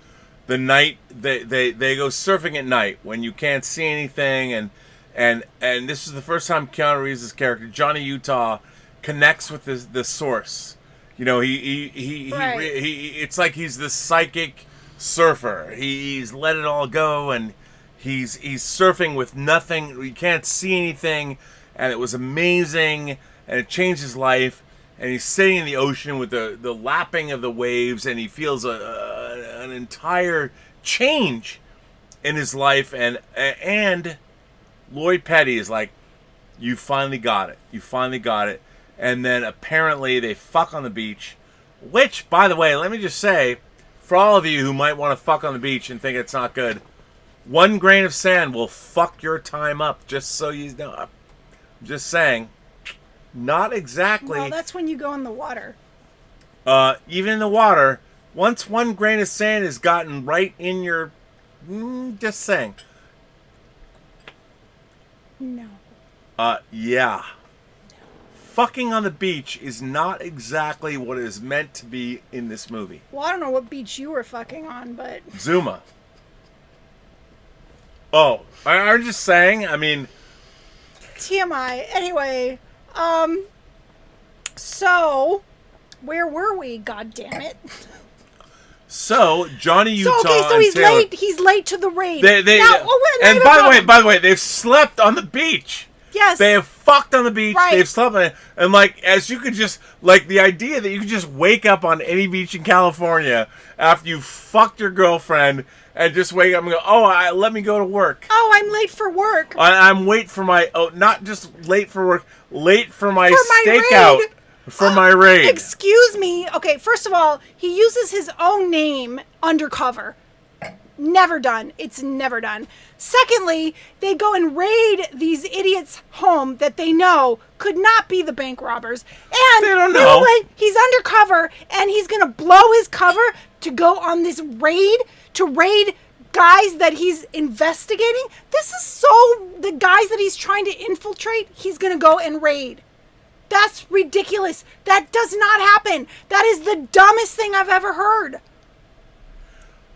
Speaker 2: night they go surfing at night when you can't see anything and this is the first time Keanu Reeves' character Johnny Utah connects with the source. You know, he it's like he's the psychic surfer. He's let it all go and he's surfing with nothing. You can't see anything, and it was amazing, and it changed his life. And he's sitting in the ocean with the lapping of the waves, and he feels an entire change in his life. And Lloyd Petty is like, You finally got it. You finally got it. And then apparently they fuck on the beach. Which, by the way, let me just say, for all of you who might want to fuck on the beach and think it's not good, 1 grain of sand will fuck your time up, just so you know. I'm just saying. Not exactly.
Speaker 1: Well, that's when you go in the water.
Speaker 2: Even in the water, once 1 grain of sand has gotten right in your... just saying.
Speaker 1: No.
Speaker 2: Yeah. Fucking on the beach is not exactly what it is meant to be in this movie.
Speaker 1: Well, I don't know what beach you were fucking on, but...
Speaker 2: Zuma. Oh, I'm just saying, I mean...
Speaker 1: TMI. Anyway, so, where were we, God damn it?
Speaker 2: So, Johnny Utah
Speaker 1: so he's
Speaker 2: Taylor,
Speaker 1: late. He's late to the raid.
Speaker 2: By the way, they've slept on the beach.
Speaker 1: Yes.
Speaker 2: They have fucked on the beach.
Speaker 1: Right.
Speaker 2: They've slept on it. And, like, as you could just... Like, the idea that you could just wake up on any beach in California after you fucked your girlfriend and just wake up and go, let me go to work.
Speaker 1: Oh, I'm late for work.
Speaker 2: I'm late for my... Oh, not just late for work. Late for my
Speaker 1: stakeout.
Speaker 2: For my raid.
Speaker 1: Excuse me. Okay, first of all, he uses his own name, Undercover. Never done. It's never done. Secondly, they go and raid these idiots' home that they know could not be the bank robbers. And
Speaker 2: they don't know.
Speaker 1: He's undercover, and he's going to blow his cover to go on this raid, to raid guys that he's investigating. This is so... The guys that he's trying to infiltrate, he's going to go and raid. That's ridiculous. That does not happen. That is the dumbest thing I've ever heard.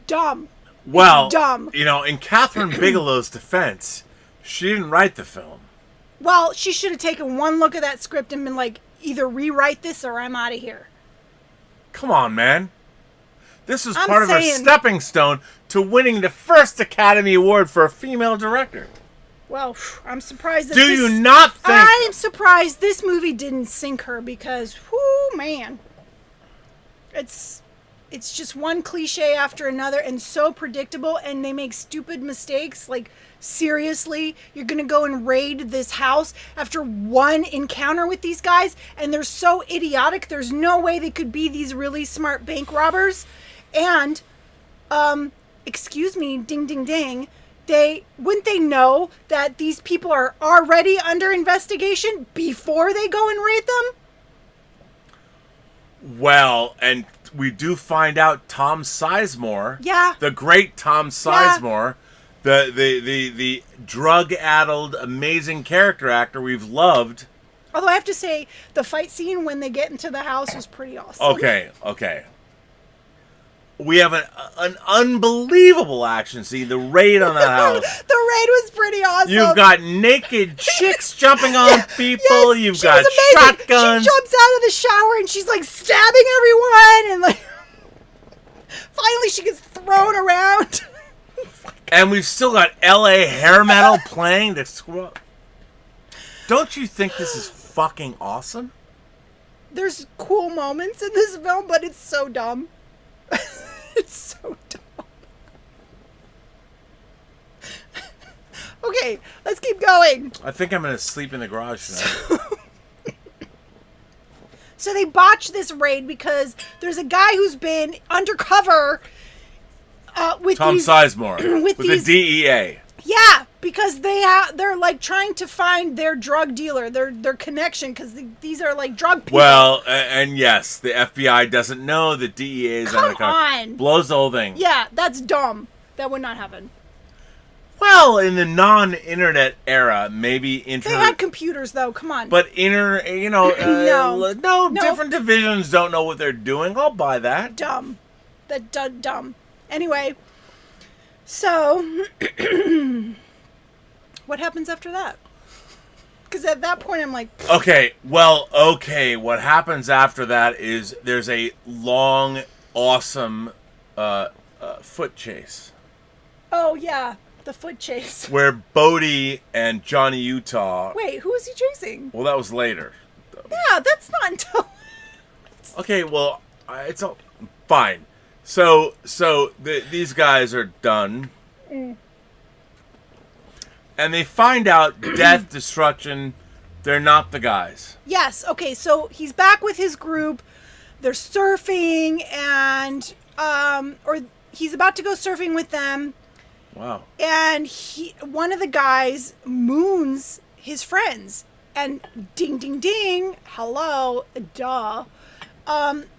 Speaker 1: Dumb.
Speaker 2: Well,
Speaker 1: dumb.
Speaker 2: You know, in Kathryn Bigelow's defense, she didn't write the film.
Speaker 1: Well, she should have taken one look at that script and been like, either rewrite this or I'm out of here.
Speaker 2: Come on, man. This was part of her stepping stone to winning the first Academy Award for a female director.
Speaker 1: Well, I'm surprised that
Speaker 2: Do you not think...
Speaker 1: I am surprised this movie didn't sink her because, whoo, man. It's just one cliche after another and so predictable, and they make stupid mistakes. Like, seriously, you're going to go and raid this house after one encounter with these guys, and they're so idiotic. There's no way they could be these really smart bank robbers. And, excuse me, ding, ding, ding. Wouldn't they know that these people are already under investigation before they go and raid them?
Speaker 2: Well, and we do find out Tom Sizemore, the great Tom Sizemore, the drug-addled, amazing character actor we've loved.
Speaker 1: Although I have to say, the fight scene when they get into the house was pretty awesome.
Speaker 2: Okay. We have an unbelievable action scene, the raid on that house.
Speaker 1: The raid was pretty awesome.
Speaker 2: You've got naked chicks jumping on people.
Speaker 1: Yes,
Speaker 2: You've got shotguns.
Speaker 1: She jumps out of the shower and she's like stabbing everyone. And like, finally she gets thrown around.
Speaker 2: And we've still got LA hair metal playing. Don't you think this is fucking awesome?
Speaker 1: There's cool moments in this film, but it's so dumb. It's so dumb. Okay, let's keep going.
Speaker 2: I think I'm going to sleep in the garage tonight.
Speaker 1: So they botch this raid because there's a guy who's been undercover with
Speaker 2: Tom Sizemore with the DEA.
Speaker 1: Yeah, because they're like trying to find their drug dealer, their connection, because these are like drug people.
Speaker 2: Well, and yes, the FBI doesn't know the DEA is undercover.
Speaker 1: Come on.
Speaker 2: Blows the whole thing.
Speaker 1: Yeah, that's dumb. That would not happen.
Speaker 2: Well, in the non-internet era, maybe
Speaker 1: They had computers, though. Come on.
Speaker 2: But no, different divisions don't know what they're doing. I'll buy that.
Speaker 1: Dumb. Dumb. Anyway, so what happens after that? Because at that point, I'm like...
Speaker 2: Okay, what happens after that is there's a long, awesome foot chase.
Speaker 1: Oh, yeah. The foot chase.
Speaker 2: Where Bodhi and Johnny Utah...
Speaker 1: Wait, who was he chasing?
Speaker 2: Well, that was later.
Speaker 1: Yeah, that's not until...
Speaker 2: Okay, well, it's all... Fine. So these guys are done. And they find out death, destruction, They're not the guys.
Speaker 1: Yes. Okay. So he's back with his group. They're surfing, and or he's about to go surfing with them.
Speaker 2: Wow.
Speaker 1: And one of the guys moons his friends, and ding, ding, ding. Hello, duh.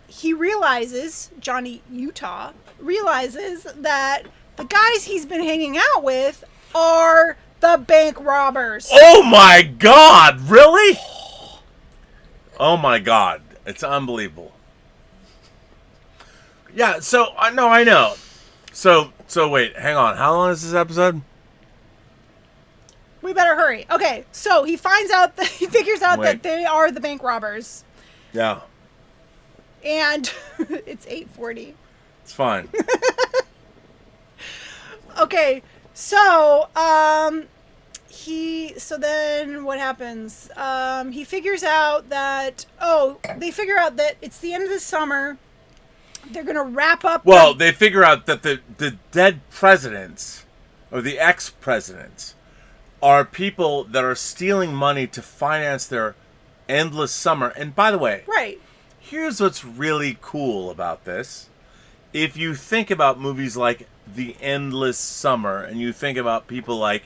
Speaker 1: He realizes, Johnny Utah realizes that the guys he's been hanging out with are the bank robbers.
Speaker 2: Oh my God! Really? Oh my God! It's unbelievable. Yeah. So I know. So wait, hang on. How long is this episode?
Speaker 1: We better hurry. Okay, so he figures out that they are the bank robbers.
Speaker 2: Yeah.
Speaker 1: And it's 8:40.
Speaker 2: It's fine.
Speaker 1: Okay, so then what happens? He figures out that they figure out that it's the end of the summer. They're gonna wrap up.
Speaker 2: Well, they figure out that the dead presidents or the ex-presidents are people that are stealing money to finance their endless summer. And by the way,
Speaker 1: right.
Speaker 2: Here's what's really cool about this. If you think about movies like The Endless Summer, and you think about people like,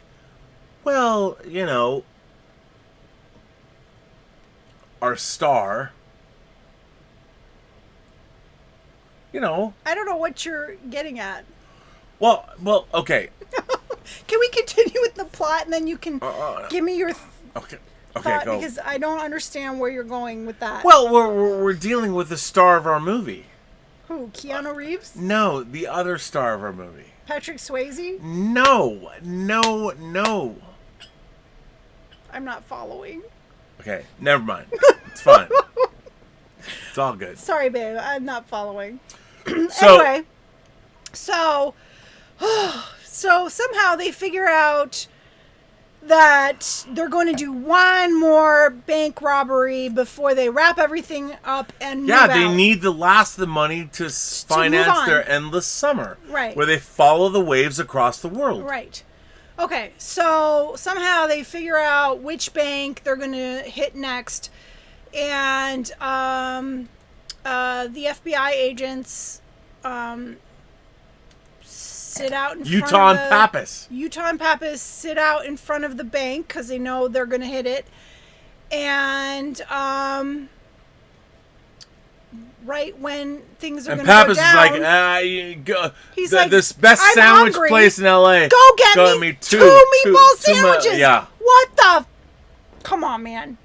Speaker 2: well, our star,
Speaker 1: I don't know what you're getting at.
Speaker 2: Well, okay.
Speaker 1: Can we continue with the plot, and then you can give me your
Speaker 2: Okay,
Speaker 1: thought,
Speaker 2: go.
Speaker 1: because I don't understand where you're going with that.
Speaker 2: Well, we're dealing with the star of our movie.
Speaker 1: Who? Keanu Reeves?
Speaker 2: No, the other star of our movie.
Speaker 1: Patrick Swayze?
Speaker 2: No.
Speaker 1: I'm not following.
Speaker 2: Okay, never mind. It's fine. It's all good.
Speaker 1: Sorry, babe. I'm not following.
Speaker 2: So,
Speaker 1: anyway, so somehow they figure out that they're going to do one more bank robbery before they wrap everything up and move out.
Speaker 2: they need the last of the money to finance their endless summer.
Speaker 1: Right.
Speaker 2: Where they follow the waves across the world.
Speaker 1: Right. Okay, so somehow they figure out which bank they're going to hit next, and the FBI agents sit out in
Speaker 2: Utah
Speaker 1: front of
Speaker 2: and Pappas.
Speaker 1: Utah and Pappas sit out in front of the bank because they know they're going to hit it. And right when things are going to go
Speaker 2: Pappas
Speaker 1: down,
Speaker 2: is like, go,
Speaker 1: he's like,
Speaker 2: this best
Speaker 1: I'm
Speaker 2: sandwich
Speaker 1: hungry.
Speaker 2: place in L.A.
Speaker 1: Go get me two meatball sandwiches.
Speaker 2: Yeah.
Speaker 1: What the? Come on, man.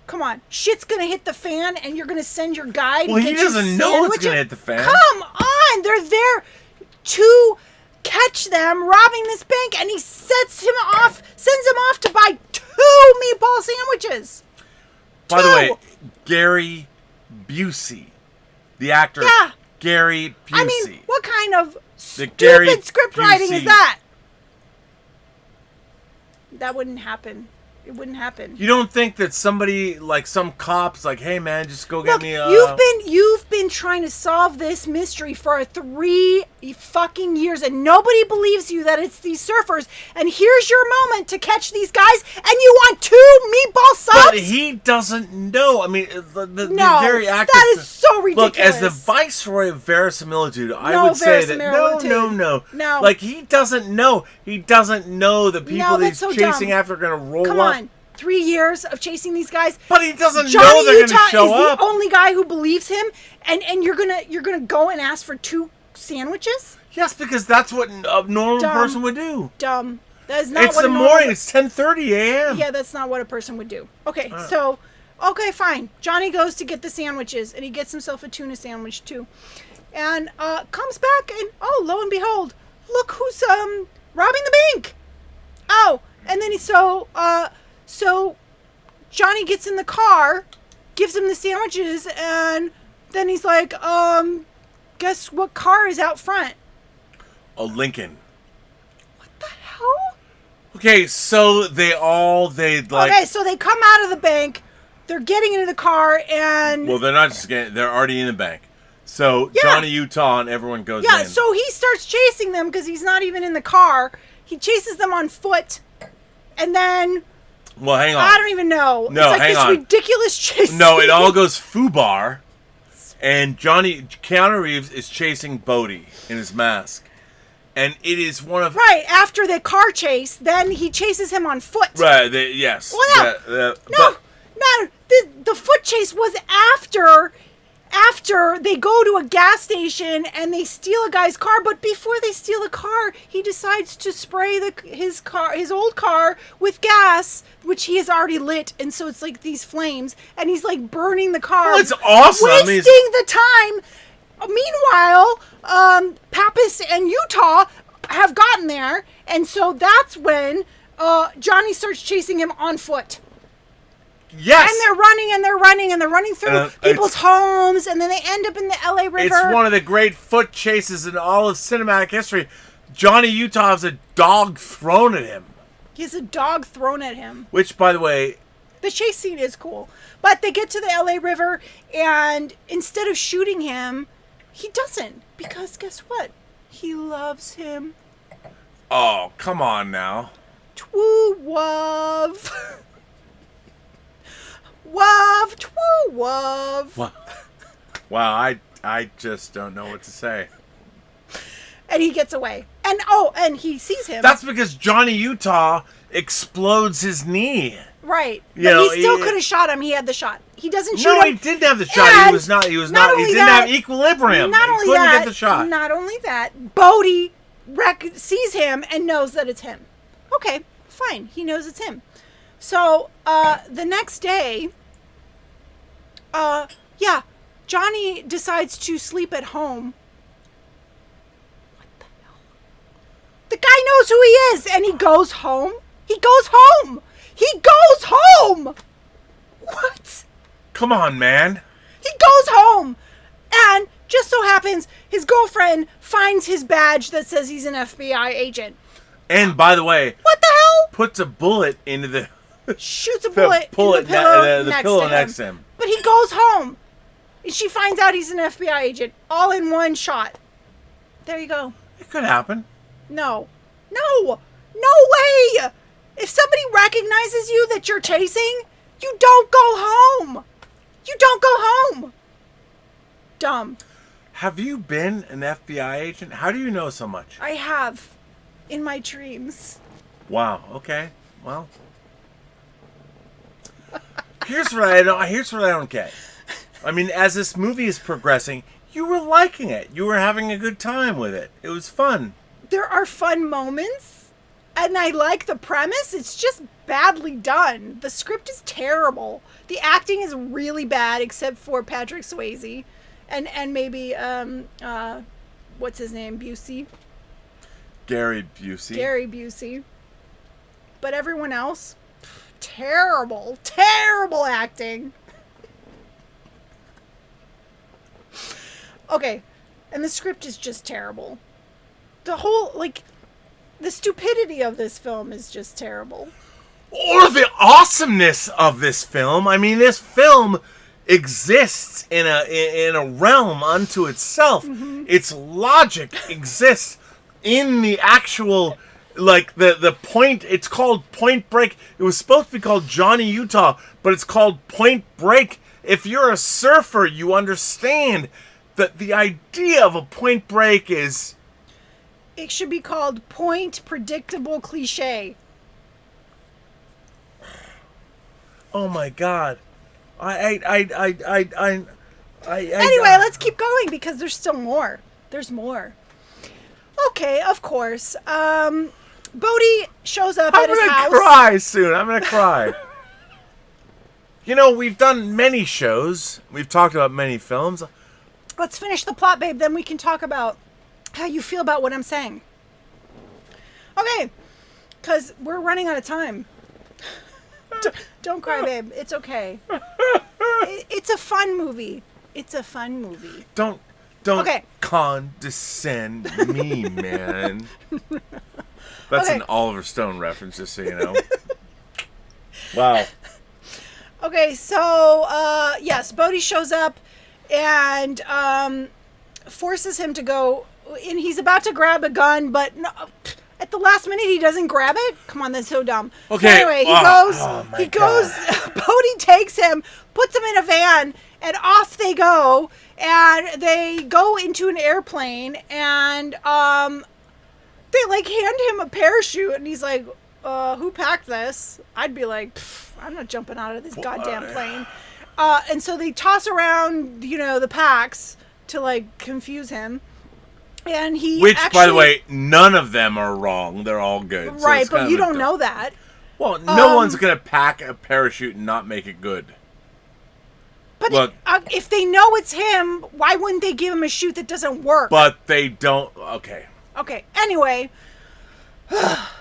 Speaker 1: Come on. Shit's going to hit the fan, and you're going to send your guy to get you
Speaker 2: he doesn't know it's going to hit the fan.
Speaker 1: Come on. They're there to catch them robbing this bank, and he sends him off to buy 2 meatball sandwiches.
Speaker 2: By the way, Gary Busey, the actor.
Speaker 1: Yeah.
Speaker 2: Gary Busey.
Speaker 1: I mean, what kind of stupid script writing is that? That wouldn't happen. It wouldn't happen.
Speaker 2: You don't think that somebody, like some cops, like, hey man, just go get me a...
Speaker 1: You've been trying to solve this mystery for 3 fucking years, and nobody believes you that it's these surfers. And here's your moment to catch these guys, and you want 2 meatball subs?
Speaker 2: But he doesn't know. I mean, the very act.
Speaker 1: That is so ridiculous.
Speaker 2: Look, as the viceroy of verisimilitude, I would say that no. Like, he doesn't know. He doesn't know the people he's chasing after are going to roll up.
Speaker 1: Come on. 3 years of chasing these guys.
Speaker 2: But he doesn't know they're going to show
Speaker 1: up.
Speaker 2: up.
Speaker 1: The only guy who believes him, and you're gonna go and ask for 2 sandwiches?
Speaker 2: Yes, because that's what a normal person would do.
Speaker 1: Dumb. That is not
Speaker 2: it's
Speaker 1: what
Speaker 2: the morning. It's 10:30 a.m.
Speaker 1: Yeah, that's not what a person would do. Okay, okay, fine. Johnny goes to get the sandwiches, and he gets himself a tuna sandwich too, and comes back, and lo and behold, look who's robbing the bank. Oh, and then so Johnny gets in the car, gives him the sandwiches, and then he's like, guess what car is out front?
Speaker 2: A Lincoln.
Speaker 1: What the hell?
Speaker 2: Okay, so
Speaker 1: Okay, so they come out of the bank, they're getting into the car, and...
Speaker 2: Well, they're not just getting... They're already in the bank. So, Johnny Utah and everyone goes in.
Speaker 1: Yeah, so he starts chasing them because he's not even in the car. He chases them on foot, and then...
Speaker 2: Well, hang on.
Speaker 1: I don't even know.
Speaker 2: No,
Speaker 1: it's like
Speaker 2: hang
Speaker 1: this
Speaker 2: on.
Speaker 1: ridiculous chase.
Speaker 2: No, it all goes foobar, and Keanu Reeves is chasing Bodhi in his mask, and it is one of
Speaker 1: Right after the car chase, then he chases him on foot.
Speaker 2: right. Yes.
Speaker 1: Well, no, the foot chase was after they go to a gas station and they steal a guy's car, but before they steal the car, he decides to spray his old car with gas, which he has already lit, and so it's like these flames, and he's like burning the car.
Speaker 2: Well, it's awesome.
Speaker 1: Wasting the time. Meanwhile, Pappas and Utah have gotten there, and so that's when Johnny starts chasing him on foot.
Speaker 2: Yes.
Speaker 1: And they're running through people's homes, and then they end up in the LA River.
Speaker 2: It's one of the great foot chases in all of cinematic history. Johnny Utah has a dog thrown at him.
Speaker 1: He has a dog thrown at him.
Speaker 2: Which, by the way...
Speaker 1: The chase scene is cool. But they get to the LA River, and instead of shooting him, he doesn't. Because guess what? He loves him.
Speaker 2: Oh, come on now.
Speaker 1: Twoo wov. Wov, twoo wov.
Speaker 2: Wow, I just don't know what to say.
Speaker 1: And he gets away. And he sees him.
Speaker 2: That's because Johnny Utah explodes his knee.
Speaker 1: Right.
Speaker 2: You
Speaker 1: But
Speaker 2: know,
Speaker 1: he still could have shot him. He had the shot. He doesn't shoot him.
Speaker 2: No, he didn't have the shot.
Speaker 1: And
Speaker 2: He didn't have equilibrium.
Speaker 1: Not
Speaker 2: He
Speaker 1: only
Speaker 2: couldn't
Speaker 1: that,
Speaker 2: get the shot.
Speaker 1: Not only that, Bodhi sees him and knows that it's him. Okay, fine. He knows it's him. So, the next day, Johnny decides to sleep at home. What the hell? The guy knows who he is, and he goes home. He goes home. He goes home. What?
Speaker 2: Come on, man.
Speaker 1: He goes home. And just so happens, his girlfriend finds his badge that says he's an FBI agent.
Speaker 2: And, by the way...
Speaker 1: What the hell?
Speaker 2: Puts a bullet into the...
Speaker 1: Shoots a bullet in the pillow next to him. But he goes home. And she finds out he's an FBI agent. All in one shot. There you go.
Speaker 2: It could happen.
Speaker 1: No. No way. If somebody recognizes you that you're chasing, you don't go home. You don't go home. Dumb.
Speaker 2: Have you been an FBI agent? How do you know so much?
Speaker 1: I have. In my dreams.
Speaker 2: Wow. Okay. Well. Here's what I don't get. I mean, as this movie is progressing, you were liking it. You were having a good time with it. It was fun.
Speaker 1: There are fun moments, and I like the premise. It's just badly done. The script is terrible. The acting is really bad, except for Patrick Swayze, and maybe what's his name, Busey.
Speaker 2: Gary Busey.
Speaker 1: But everyone else, terrible acting. Okay, and the script is just terrible. The whole, the stupidity of this film is just terrible.
Speaker 2: Or the awesomeness of this film. I mean, this film exists in a realm unto itself. Mm-hmm. Its logic exists in the actual, the point. It's called Point Break. It was supposed to be called Johnny Utah, but it's called Point Break. If you're a surfer, you understand that the idea of a point break is...
Speaker 1: It should be called Point Predictable Cliche.
Speaker 2: Oh my God.
Speaker 1: Anyway, let's keep going because there's still more. There's more. Okay, of course. Bodhi shows up at his house.
Speaker 2: I'm gonna cry soon. I'm gonna cry. You know, we've done many shows. We've talked about many films.
Speaker 1: Let's finish the plot, babe. Then we can talk about how you feel about what I'm saying. Okay, because we're running out of time. Don't cry, babe. It's okay. It's a fun movie. Don't
Speaker 2: okay. Condescend me, man. That's an Oliver Stone reference, just so you know. Wow.
Speaker 1: Okay, so, yes, Bodhi shows up and forces him to go, and he's about to grab a gun, but no, at the last minute he doesn't grab it. Come on, that's so dumb.
Speaker 2: Okay.
Speaker 1: So anyway, he goes. Bodhi takes him, puts him in a van, and off they go. And they go into an airplane, and they like hand him a parachute, and he's like, "Who packed this?" I'd be like, "I'm not jumping out of this goddamn plane." And so they toss around, the packs to like confuse him. And
Speaker 2: by the way, none of them are wrong. They're all good.
Speaker 1: Right, but you don't know that.
Speaker 2: Well, no one's going to pack a parachute and not make it good.
Speaker 1: But look, if they know it's him, why wouldn't they give him a chute that doesn't work?
Speaker 2: But they don't. Okay.
Speaker 1: Okay. Anyway,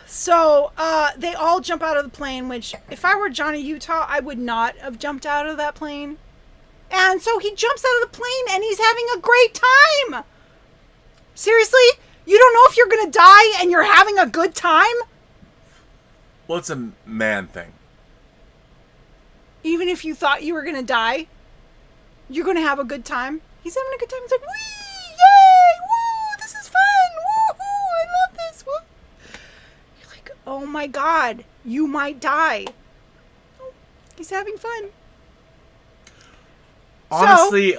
Speaker 1: so they all jump out of the plane, which if I were Johnny Utah, I would not have jumped out of that plane. And so he jumps out of the plane and he's having a great time. Seriously? You don't know if you're going to die and you're having a good time?
Speaker 2: Well, it's a man thing.
Speaker 1: Even if you thought you were going to die, you're going to have a good time? He's having a good time. He's like, wee! Yay! Woo! This is fun! Woo-hoo! I love this! Woo! You're like, oh my God, you might die. Oh, he's having fun.
Speaker 2: Honestly,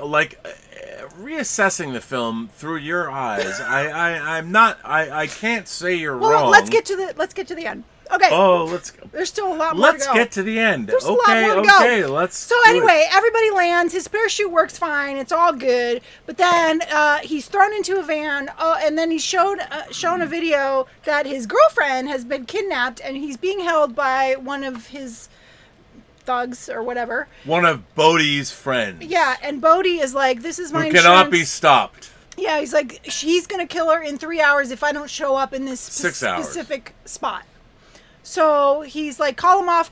Speaker 2: reassessing the film through your eyes, I can't say you're wrong.
Speaker 1: Well, let's get to the end. Okay.
Speaker 2: Oh, let's go.
Speaker 1: There's still a lot more to go.
Speaker 2: Let's get to the end.
Speaker 1: There's a lot more to go.
Speaker 2: Let's.
Speaker 1: So anyway, everybody lands. His parachute works fine. It's all good. But then he's thrown into a van, and then he's shown a video that his girlfriend has been kidnapped, and he's being held by one of his thugs or whatever.
Speaker 2: One of Bodhi's friends.
Speaker 1: Yeah, and Bodhi is like, "This is my
Speaker 2: insurance. Who cannot be stopped."
Speaker 1: Yeah, he's like, "She's gonna kill her in 3 hours if I don't show up in this
Speaker 2: 6 hours.
Speaker 1: Specific spot." So he's like, call him off.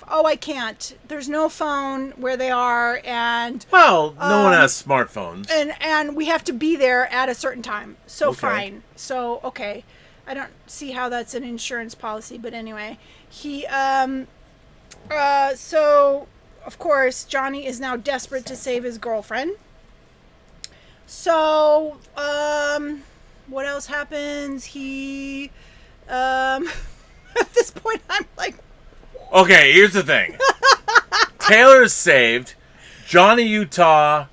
Speaker 1: Oh, I can't. There's no phone where they are, and
Speaker 2: no one has smartphones,
Speaker 1: and we have to be there at a certain time. So okay. Fine. So okay, I don't see how that's an insurance policy, but anyway, he so of course Johnny is now desperate to save his girlfriend. So what else happens? He at this point, I'm like...
Speaker 2: Okay, here's the thing. Taylor's saved. Johnny Utah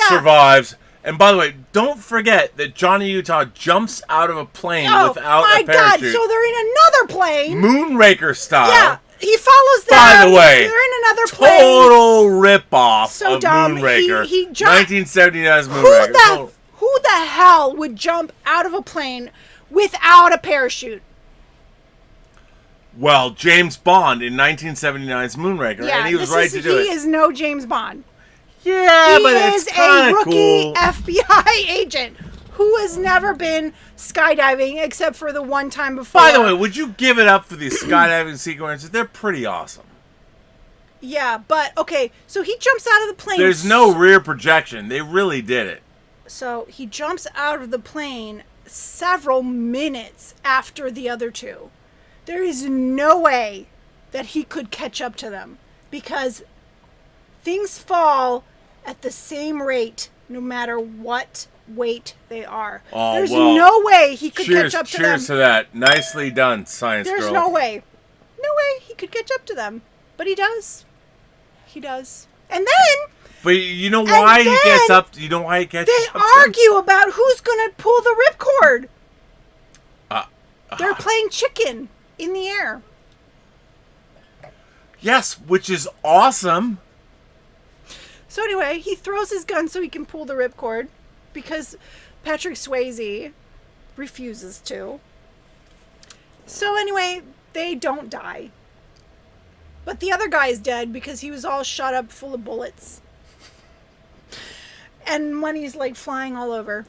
Speaker 2: survives. And by the way, don't forget that Johnny Utah jumps out of a plane without a parachute.
Speaker 1: Oh, my God. So they're in another plane.
Speaker 2: Moonraker style.
Speaker 1: Yeah. He follows them.
Speaker 2: By the way,
Speaker 1: they're in another plane.
Speaker 2: Total ripoff of
Speaker 1: dumb.
Speaker 2: Moonraker.
Speaker 1: He
Speaker 2: 1979's Moonraker.
Speaker 1: Who the hell would jump out of a plane without a parachute?
Speaker 2: Well, James Bond in 1979's Moonraker, and he was right to do it.
Speaker 1: He is no James Bond.
Speaker 2: Yeah, but it's kind of cool.
Speaker 1: He is a rookie FBI agent who has never been skydiving except for the one time before.
Speaker 2: By the way, would you give it up for these skydiving sequences? They're pretty awesome.
Speaker 1: Yeah, but, okay, so he jumps out of the plane.
Speaker 2: There's no rear projection. They really did it.
Speaker 1: So he jumps out of the plane several minutes after the other two. There is no way that he could catch up to them because things fall at the same rate no matter what weight they are.
Speaker 2: Oh,
Speaker 1: There's no way he could catch up to them.
Speaker 2: Cheers to that. Nicely done, science girl.
Speaker 1: There's no way. No way he could catch up to them. But he does. He does. And then...
Speaker 2: But you know why he gets up? You know why he catches up?
Speaker 1: They argue about who's going to pull the ripcord. They're playing chicken in the air.
Speaker 2: Yes, which is awesome.
Speaker 1: So anyway, he throws his gun so he can pull the ripcord because Patrick Swayze refuses to. So anyway, they don't die. But the other guy is dead because he was all shot up full of bullets. And money's like flying all over.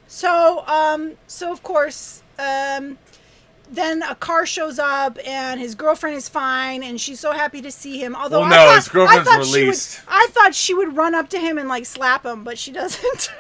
Speaker 1: So of course, then a car shows up and his girlfriend is fine and she's so happy to see him. Although
Speaker 2: his girlfriend's released.
Speaker 1: I thought she would run up to him and like slap him, but she doesn't.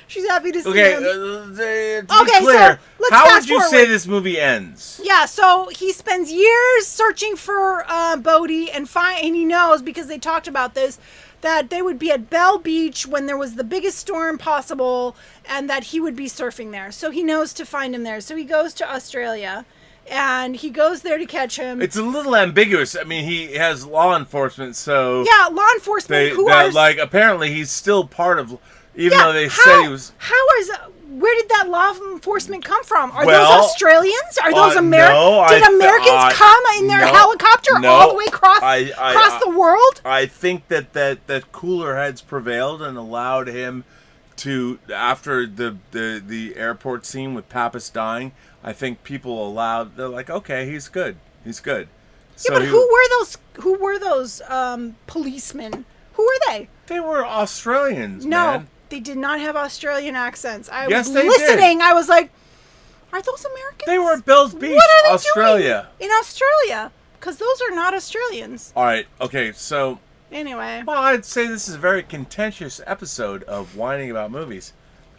Speaker 1: She's happy to see him.
Speaker 2: To be clear,
Speaker 1: so
Speaker 2: how would you say this movie ends?
Speaker 1: Yeah, so he spends years searching for Bodhi and he knows because they talked about this that they would be at Bell Beach when there was the biggest storm possible, and that he would be surfing there. So he knows to find him there. So he goes to Australia, and he goes there to catch him.
Speaker 2: It's a little ambiguous. I mean, he has law enforcement, so
Speaker 1: yeah, law enforcement.
Speaker 2: like apparently he's still part of. Even though they said he was.
Speaker 1: Where did that law enforcement come from? Are
Speaker 2: Well,
Speaker 1: those Australians? Are those Americans?
Speaker 2: No,
Speaker 1: did Americans come in their helicopter all the way across the world?
Speaker 2: I think that cooler heads prevailed and allowed him to, after the airport scene with Pappas dying, I think people they're like, okay, he's good. He's good.
Speaker 1: So yeah, but who were those policemen? Who were they?
Speaker 2: They were Australians,
Speaker 1: No.
Speaker 2: man.
Speaker 1: They did not have Australian accents. I
Speaker 2: Yes,
Speaker 1: was
Speaker 2: they
Speaker 1: listening.
Speaker 2: did.
Speaker 1: I was like, are those Americans?
Speaker 2: They were at Bells Beach,
Speaker 1: what are they
Speaker 2: Australia.
Speaker 1: doing in Australia? Because those are not Australians.
Speaker 2: All right. Okay. So.
Speaker 1: Anyway.
Speaker 2: Well, I'd say this is a very contentious episode of whining about movies.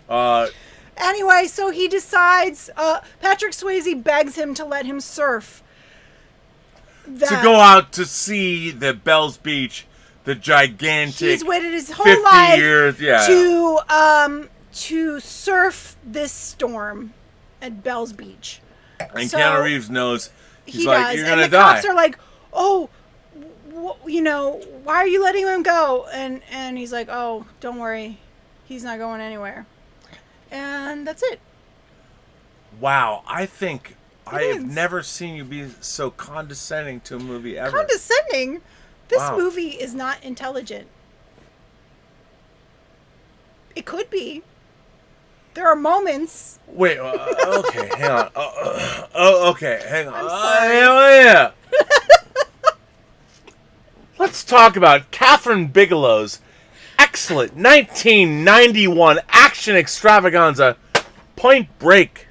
Speaker 1: Anyway, so he decides. Patrick Swayze begs him to let him surf.
Speaker 2: To go out to see the Bells Beach. The gigantic.
Speaker 1: He's waited his whole
Speaker 2: 50
Speaker 1: life
Speaker 2: years,
Speaker 1: to surf this storm at Bells Beach.
Speaker 2: And so, Keanu Reeves knows. He's
Speaker 1: he
Speaker 2: like,
Speaker 1: does.
Speaker 2: you're gonna
Speaker 1: and the
Speaker 2: die.
Speaker 1: cops are like, oh, why are you letting him go? And he's like, oh, don't worry, he's not going anywhere. And that's it.
Speaker 2: Wow, I think I have never seen you be so condescending to a movie ever.
Speaker 1: Condescending? This movie is not intelligent. It could be. There are moments.
Speaker 2: Wait, okay, hang on. Okay, hang on.
Speaker 1: I'm sorry.
Speaker 2: Yeah. Let's talk about Kathryn Bigelow's excellent 1991 action extravaganza, Point Break.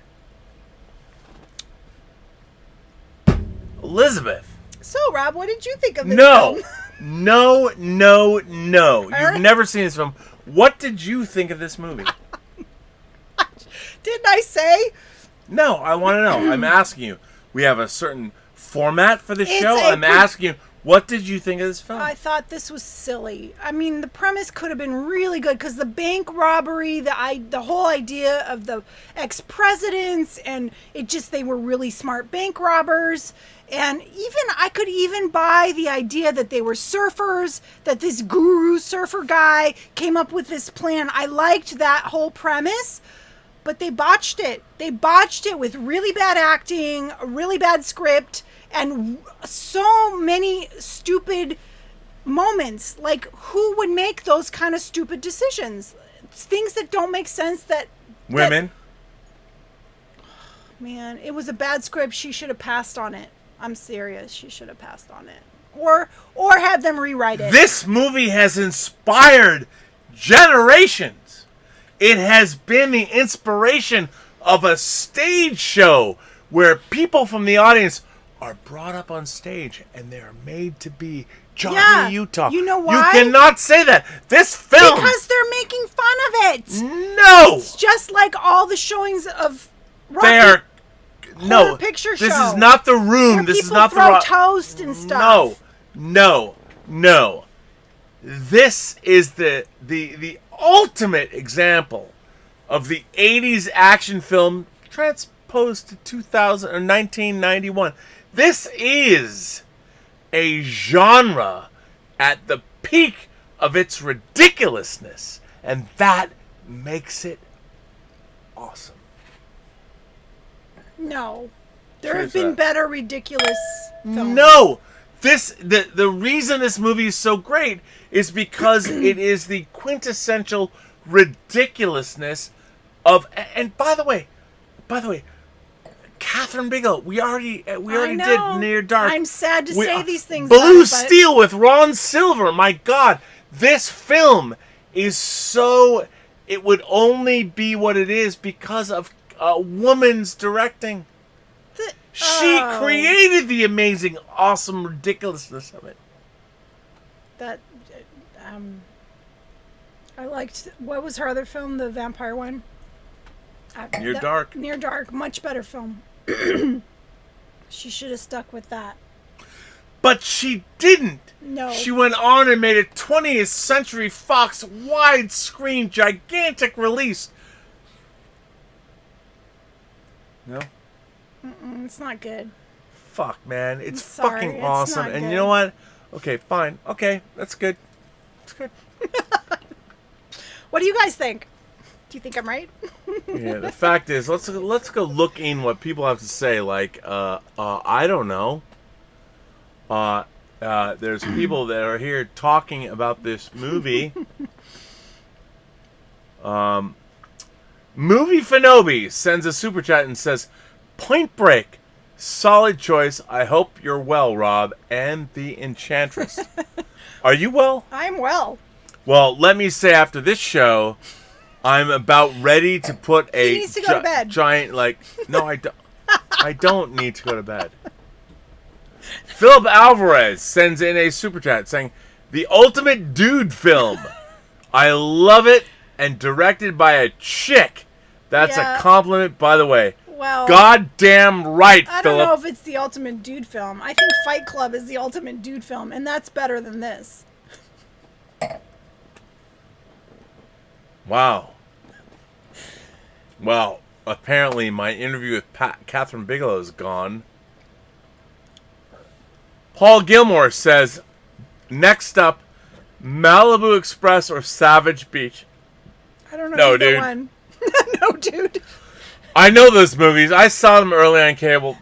Speaker 2: Elizabeth.
Speaker 1: So, Rob, what did you think of this film?
Speaker 2: No. You've never seen this film. What did you think of this movie?
Speaker 1: Didn't I say?
Speaker 2: No, I want to know. I'm asking you. We have a certain format for the show. I'm asking you, what did you think of this film?
Speaker 1: I thought this was silly. I mean, the premise could have been really good because the bank robbery, the whole idea of the ex-presidents, and they were really smart bank robbers. And I could even buy the idea that they were surfers, that this guru surfer guy came up with this plan. I liked that whole premise, but they botched it. They botched it with really bad acting, a really bad script, and so many stupid moments. Like, who would make those kind of stupid decisions? Things that don't make sense
Speaker 2: Women.
Speaker 1: Man, it was a bad script. She should have passed on it. I'm serious. She should have passed on it. Or had them rewrite it.
Speaker 2: This movie has inspired generations. It has been the inspiration of a stage show where people from the audience are brought up on stage and they are made to be Johnny Utah.
Speaker 1: You know why?
Speaker 2: You cannot say that. This film...
Speaker 1: Because they're making fun of it.
Speaker 2: No!
Speaker 1: It's just like all the showings of
Speaker 2: Rocky Horror
Speaker 1: Picture Show.
Speaker 2: This is not The Room.
Speaker 1: Where
Speaker 2: this is
Speaker 1: people
Speaker 2: not
Speaker 1: throw
Speaker 2: the
Speaker 1: toast and stuff.
Speaker 2: No. This is the ultimate example of the 80s action film transposed to 2000 or 1991. This is a genre at the peak of its ridiculousness, and that makes it awesome.
Speaker 1: No. There have been better ridiculous films.
Speaker 2: No! The reason this movie is so great is because it is the quintessential ridiculousness of... And by the way, Kathryn Bigelow, we already did Near Dark.
Speaker 1: I'm sad to say these things.
Speaker 2: Blue Steel with Ron Silver. My God, this film is so... It would only be what it is because of a woman's directing. She created the amazing, awesome ridiculousness of it.
Speaker 1: I liked... What was her other film? The vampire one?
Speaker 2: Near Dark.
Speaker 1: Near Dark. Much better film. She should have stuck with that.
Speaker 2: But she didn't.
Speaker 1: No.
Speaker 2: She went on and made a 20th Century Fox widescreen gigantic release. No?
Speaker 1: It's not good.
Speaker 2: Fuck, man. It's
Speaker 1: sorry,
Speaker 2: fucking
Speaker 1: it's
Speaker 2: awesome.
Speaker 1: not
Speaker 2: And
Speaker 1: good.
Speaker 2: you know what? Okay, fine. Okay, that's good. That's good.
Speaker 1: What do you guys think? Do you think I'm right?
Speaker 2: Yeah, the fact is, let's go look in what people have to say. Like, I don't know. There's people that are here talking about this movie. Movie Fanobi sends a super chat and says, "Point Break, solid choice. I hope you're well, Rob, and the Enchantress." Are you well?
Speaker 1: I'm well.
Speaker 2: Well, let me say, after this show, I'm about ready to put a
Speaker 1: He needs to go to bed.
Speaker 2: giant, no, I don't. I don't need to go to bed. Philip Alvarez sends in a super chat saying, "The ultimate dude film. I love it, and directed by a chick. That's
Speaker 1: Yeah.
Speaker 2: a compliment, by the way."
Speaker 1: Well,
Speaker 2: Goddamn right,
Speaker 1: I don't
Speaker 2: Philip.
Speaker 1: know if it's the ultimate dude film. I think Fight Club is the ultimate dude film, and that's better than this.
Speaker 2: Wow. Well, apparently my interview with Kathryn Bigelow is gone. Paul Gilmore says, "Next up, Malibu Express or Savage Beach."
Speaker 1: I don't know
Speaker 2: No,
Speaker 1: either
Speaker 2: dude.
Speaker 1: one. No, dude.
Speaker 2: I know those movies. I saw them early on cable.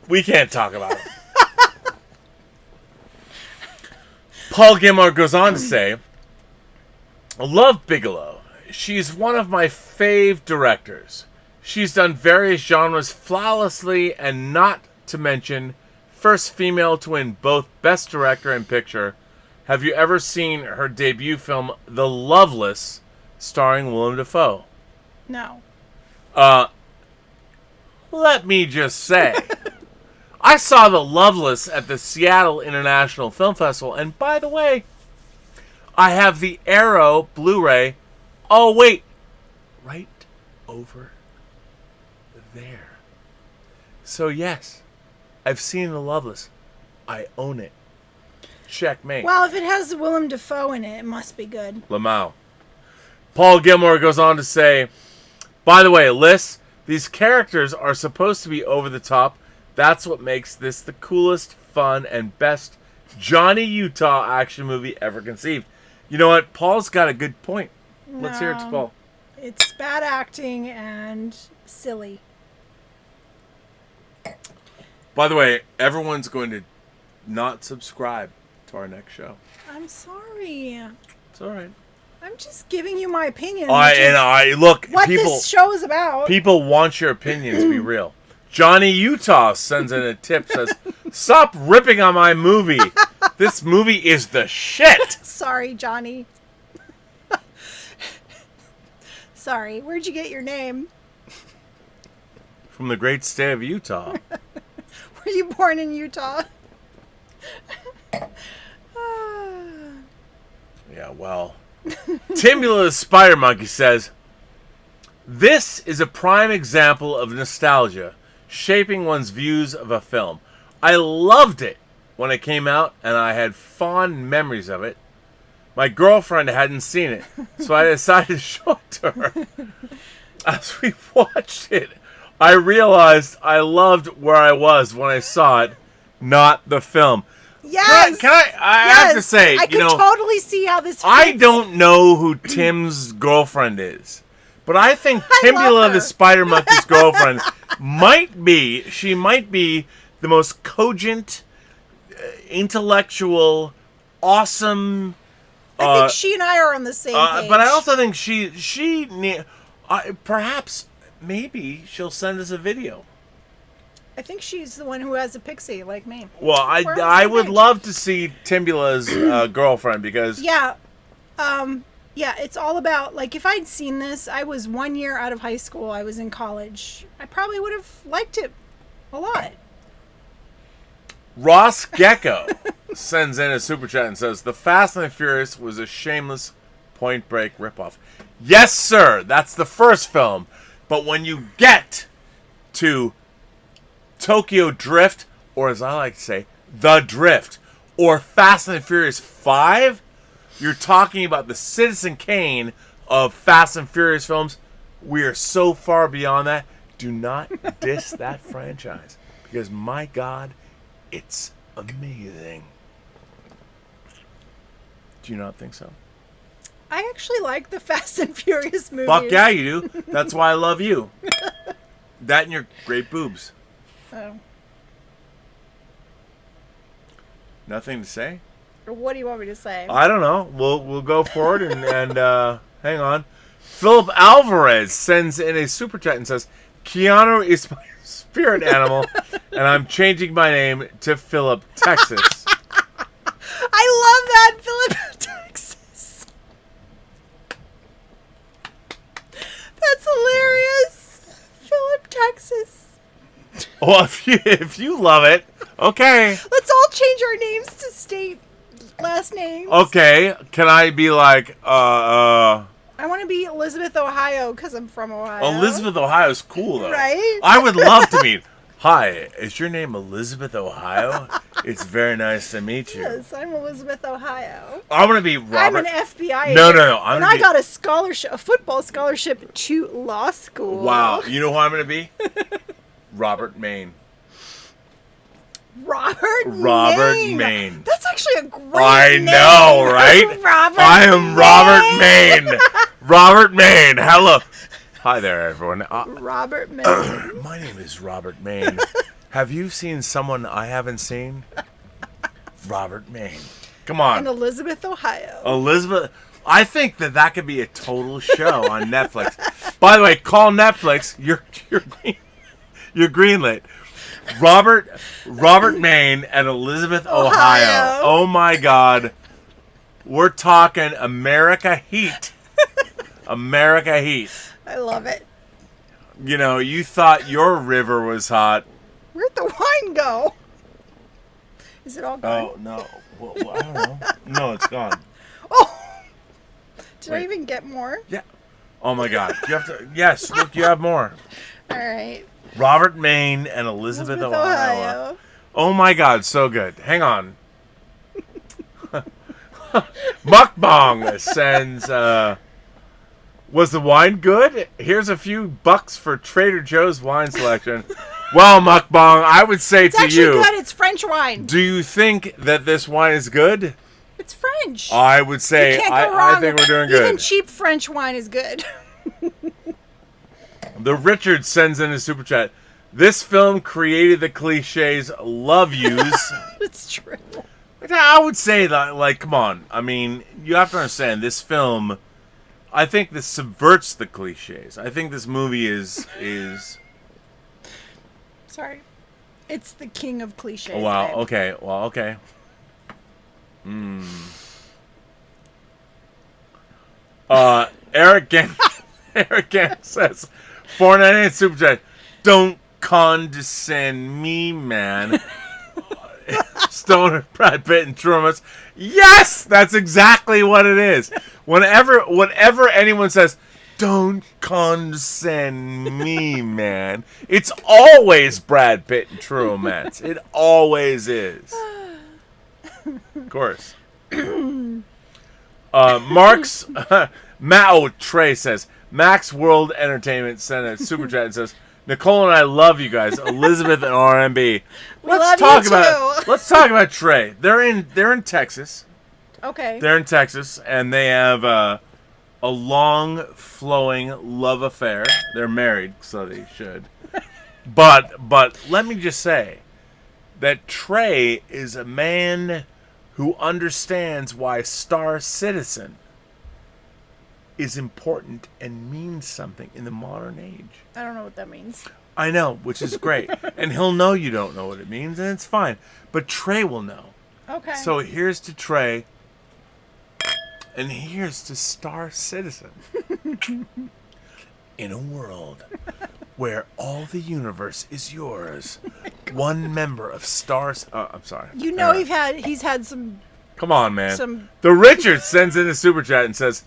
Speaker 2: We can't talk about them. Paul Gilmore goes on to say, "I love Bigelow. She's one of my fave directors. She's done various genres flawlessly, and not to mention, first female to win both Best Director and Picture. Have you ever seen her debut film, The Loveless, starring Willem Dafoe?"
Speaker 1: No.
Speaker 2: Let me just say, I saw The Loveless at the Seattle International Film Festival, and by the way, I have the Arrow Blu-ray. Oh, wait. Right over there. So, yes, I've seen The Loveless. I own it. Checkmate.
Speaker 1: Well, if it has Willem Dafoe in it, it must be good.
Speaker 2: Lamau. Paul Gilmore goes on to say, "By the way, Liz, these characters are supposed to be over the top. That's what makes this the coolest, fun, and best Johnny Utah action movie ever conceived." You know what? Paul's got a good point. Let's hear it to
Speaker 1: No.
Speaker 2: Paul.
Speaker 1: It's bad acting and silly.
Speaker 2: By the way, everyone's going to not subscribe to our next show.
Speaker 1: I'm sorry.
Speaker 2: It's all right.
Speaker 1: I'm just giving you my opinion.
Speaker 2: Look,
Speaker 1: what
Speaker 2: people.
Speaker 1: this show is about.
Speaker 2: People want your opinions to be real. Johnny Utah sends in a tip, says, "Stop ripping on my movie. This movie is the shit."
Speaker 1: Sorry, Johnny. Sorry. Where'd you get your name?
Speaker 2: From the great state of Utah.
Speaker 1: Were you born in Utah?
Speaker 2: Yeah, well. Timbula the Spider Monkey says, "This is a prime example of nostalgia shaping one's views of a film. I loved it when it came out, and I had fond memories of it. My girlfriend hadn't seen it, so I decided to show it to her. As we watched it, I realized I loved where I was when I saw it, not the film."
Speaker 1: Yes.
Speaker 2: I have to say,
Speaker 1: I can totally see how this fits.
Speaker 2: I don't know who Tim's girlfriend is, but I think
Speaker 1: I love
Speaker 2: Timbula
Speaker 1: her.
Speaker 2: the Spider Monkey's girlfriend might be the most cogent, intellectual, awesome.
Speaker 1: I think she and I are on the same page.
Speaker 2: But I also think perhaps maybe she'll send us a video.
Speaker 1: I think she's the one who has a pixie, like me.
Speaker 2: Well,
Speaker 1: We're on the
Speaker 2: I
Speaker 1: same
Speaker 2: would
Speaker 1: page.
Speaker 2: love to see Timbula's girlfriend, because
Speaker 1: Yeah. Yeah, it's all about, like, if I'd seen this, I was 1 year out of high school, I was in college, I probably would have liked it a lot.
Speaker 2: Ross Gecko sends in a super chat and says, "The Fast and the Furious was a shameless Point Break ripoff." Yes, sir. That's the first film. But when you get to Tokyo Drift, or as I like to say, The Drift, or Fast and Furious 5, you're talking about the Citizen Kane of Fast and Furious films. We are so far beyond that. Do not diss that franchise, because my God, it's amazing. Do you not think so?
Speaker 1: I actually like the Fast and Furious movies.
Speaker 2: Fuck yeah, you do. That's why I love you. That and your great boobs.
Speaker 1: Oh.
Speaker 2: Nothing to say?
Speaker 1: What do you want me to say?
Speaker 2: I don't know. We'll go forward and hang on. Philip Alvarez sends in a super chat and says, Keanu is my spirit animal, and I'm changing my name to Philip Texas.
Speaker 1: I love that, Philip Texas. That's hilarious. Philip Texas.
Speaker 2: Well, if you love it, okay.
Speaker 1: Let's all change our names to state last names.
Speaker 2: Okay, can I be like,
Speaker 1: I want to be Elizabeth, Ohio, because I'm from Ohio.
Speaker 2: Elizabeth, Ohio is cool, though.
Speaker 1: Right?
Speaker 2: I would love to meet. Hi, is your name Elizabeth, Ohio? It's very nice to meet you.
Speaker 1: Yes, I'm Elizabeth, Ohio.
Speaker 2: I'm going to be Robert.
Speaker 1: I'm an FBI agent.
Speaker 2: No.
Speaker 1: And I got a scholarship, a football scholarship to law school.
Speaker 2: Wow. You know who I'm going to be? Robert Maine.
Speaker 1: Robert
Speaker 2: Maine.
Speaker 1: That's actually a great
Speaker 2: I
Speaker 1: name.
Speaker 2: know, right?
Speaker 1: I
Speaker 2: am Robert Maine. Robert Maine. Hello. Hi there, everyone.
Speaker 1: Robert Maine.
Speaker 2: My name is Robert Maine. Have you seen someone I haven't seen? Robert Maine. Come on.
Speaker 1: And Elizabeth, Ohio.
Speaker 2: Elizabeth. I think that could be a total show on Netflix. By the way, call Netflix. You're greenlit. Robert Maine and Elizabeth, Ohio. Oh my God. We're talking America Heat. America Heat.
Speaker 1: I love it.
Speaker 2: You know, you thought your river was hot.
Speaker 1: Where'd the wine go? Is it all gone?
Speaker 2: Oh, no. Well, I don't know. No, it's gone.
Speaker 1: Oh! Did I
Speaker 2: Wait.
Speaker 1: even get more?
Speaker 2: Yeah. Oh my God. You have to. Yes, look, you have more.
Speaker 1: All right.
Speaker 2: Robert Maine and Elizabeth, Ohio. Oh my God, so good. Hang on. Mukbang sends, was the wine good? Here's a few bucks for Trader Joe's wine selection. Well, Mukbang, I would say
Speaker 1: It's
Speaker 2: to
Speaker 1: actually
Speaker 2: you,
Speaker 1: good. It's French wine.
Speaker 2: do you think that this wine is good?
Speaker 1: It's French.
Speaker 2: I would say,
Speaker 1: You can't go wrong.
Speaker 2: I think we're doing
Speaker 1: Even
Speaker 2: good.
Speaker 1: cheap French wine is good.
Speaker 2: The Richard sends in a super chat. This film created the cliches love yous.
Speaker 1: It's true.
Speaker 2: I would say that, like, come on. I mean, you have to understand, this film, I think this subverts the cliches. I think this movie is
Speaker 1: Sorry. It's the king of cliches.
Speaker 2: oh, wow,
Speaker 1: babe.
Speaker 2: okay, well, okay. Eric Gann says, 498 super chat, don't condescend me, man. Stoner, Brad Pitt, and Truman. Yes, that's exactly what it is. Whenever anyone says, "Don't condescend me, man," it's always Brad Pitt and Truman. It always is. Of course. Mark's Mao Trey says, Max World Entertainment sent a super chat and says, Nicole and I love you guys. Elizabeth and RMB.
Speaker 1: Let's talk too.
Speaker 2: Let's talk about Trey. They're in Texas.
Speaker 1: Okay.
Speaker 2: They're in Texas, and they have a long flowing love affair. They're married, so they should. But let me just say that Trey is a man who understands why Star Citizen is important and means something in the modern age.
Speaker 1: I don't know what that means.
Speaker 2: I know, which is great. And he'll know you don't know what it means, and it's fine. But Trey will know.
Speaker 1: Okay.
Speaker 2: So here's to Trey, and here's to Star Citizen. In a world where all the universe is yours, one member of Stars... I'm sorry.
Speaker 1: You know he's had some...
Speaker 2: Come on, man.
Speaker 1: Some...
Speaker 2: The Richard sends in a super chat and says,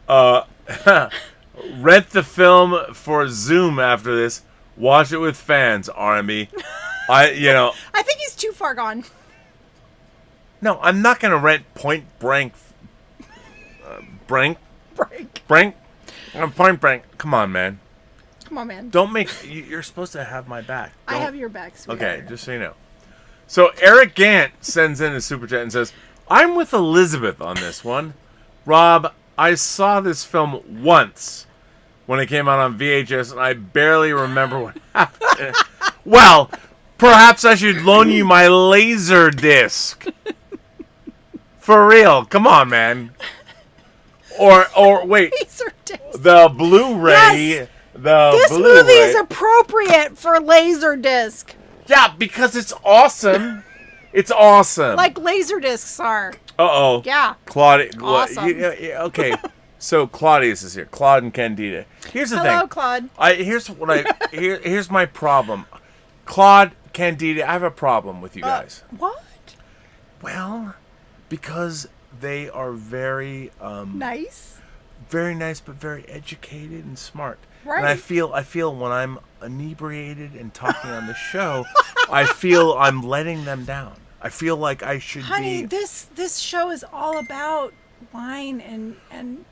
Speaker 2: rent the film for Zoom after this. Watch it with fans, RMB.
Speaker 1: I think he's too far gone.
Speaker 2: No, I'm not going to rent Point Blank. Point Blank. Come on, man.
Speaker 1: Come on, man.
Speaker 2: Don't make. You're supposed to have my back.
Speaker 1: I have your back, sweetheart.
Speaker 2: Okay, just so you know. So Eric Gant sends in a super chat and says, "I'm with Elizabeth on this one. Rob, I saw this film once when it came out on VHS, and I barely remember what happened. Well, perhaps I should loan you my laser disc. For real, come on, man. Or wait,
Speaker 1: Laser disc.
Speaker 2: the Blu-ray.
Speaker 1: Yes! This
Speaker 2: Blu-ray.
Speaker 1: movie is appropriate for Laserdisc.
Speaker 2: Yeah, because it's awesome. It's awesome.
Speaker 1: Like Laserdiscs are.
Speaker 2: Uh-oh.
Speaker 1: Yeah.
Speaker 2: Claudia.
Speaker 1: Awesome.
Speaker 2: Okay. So Claudius is here. Claude and Candida. Here's the thing.
Speaker 1: Hello, Claude.
Speaker 2: Here's my problem. Claude, Candida, I have a problem with you guys.
Speaker 1: What?
Speaker 2: Well, because they are very
Speaker 1: Nice.
Speaker 2: very nice, but very educated and smart.
Speaker 1: Right.
Speaker 2: And I feel when I'm inebriated and talking on the show, I feel I'm letting them down. I feel like I should
Speaker 1: Honey,
Speaker 2: be.
Speaker 1: this show is all about wine and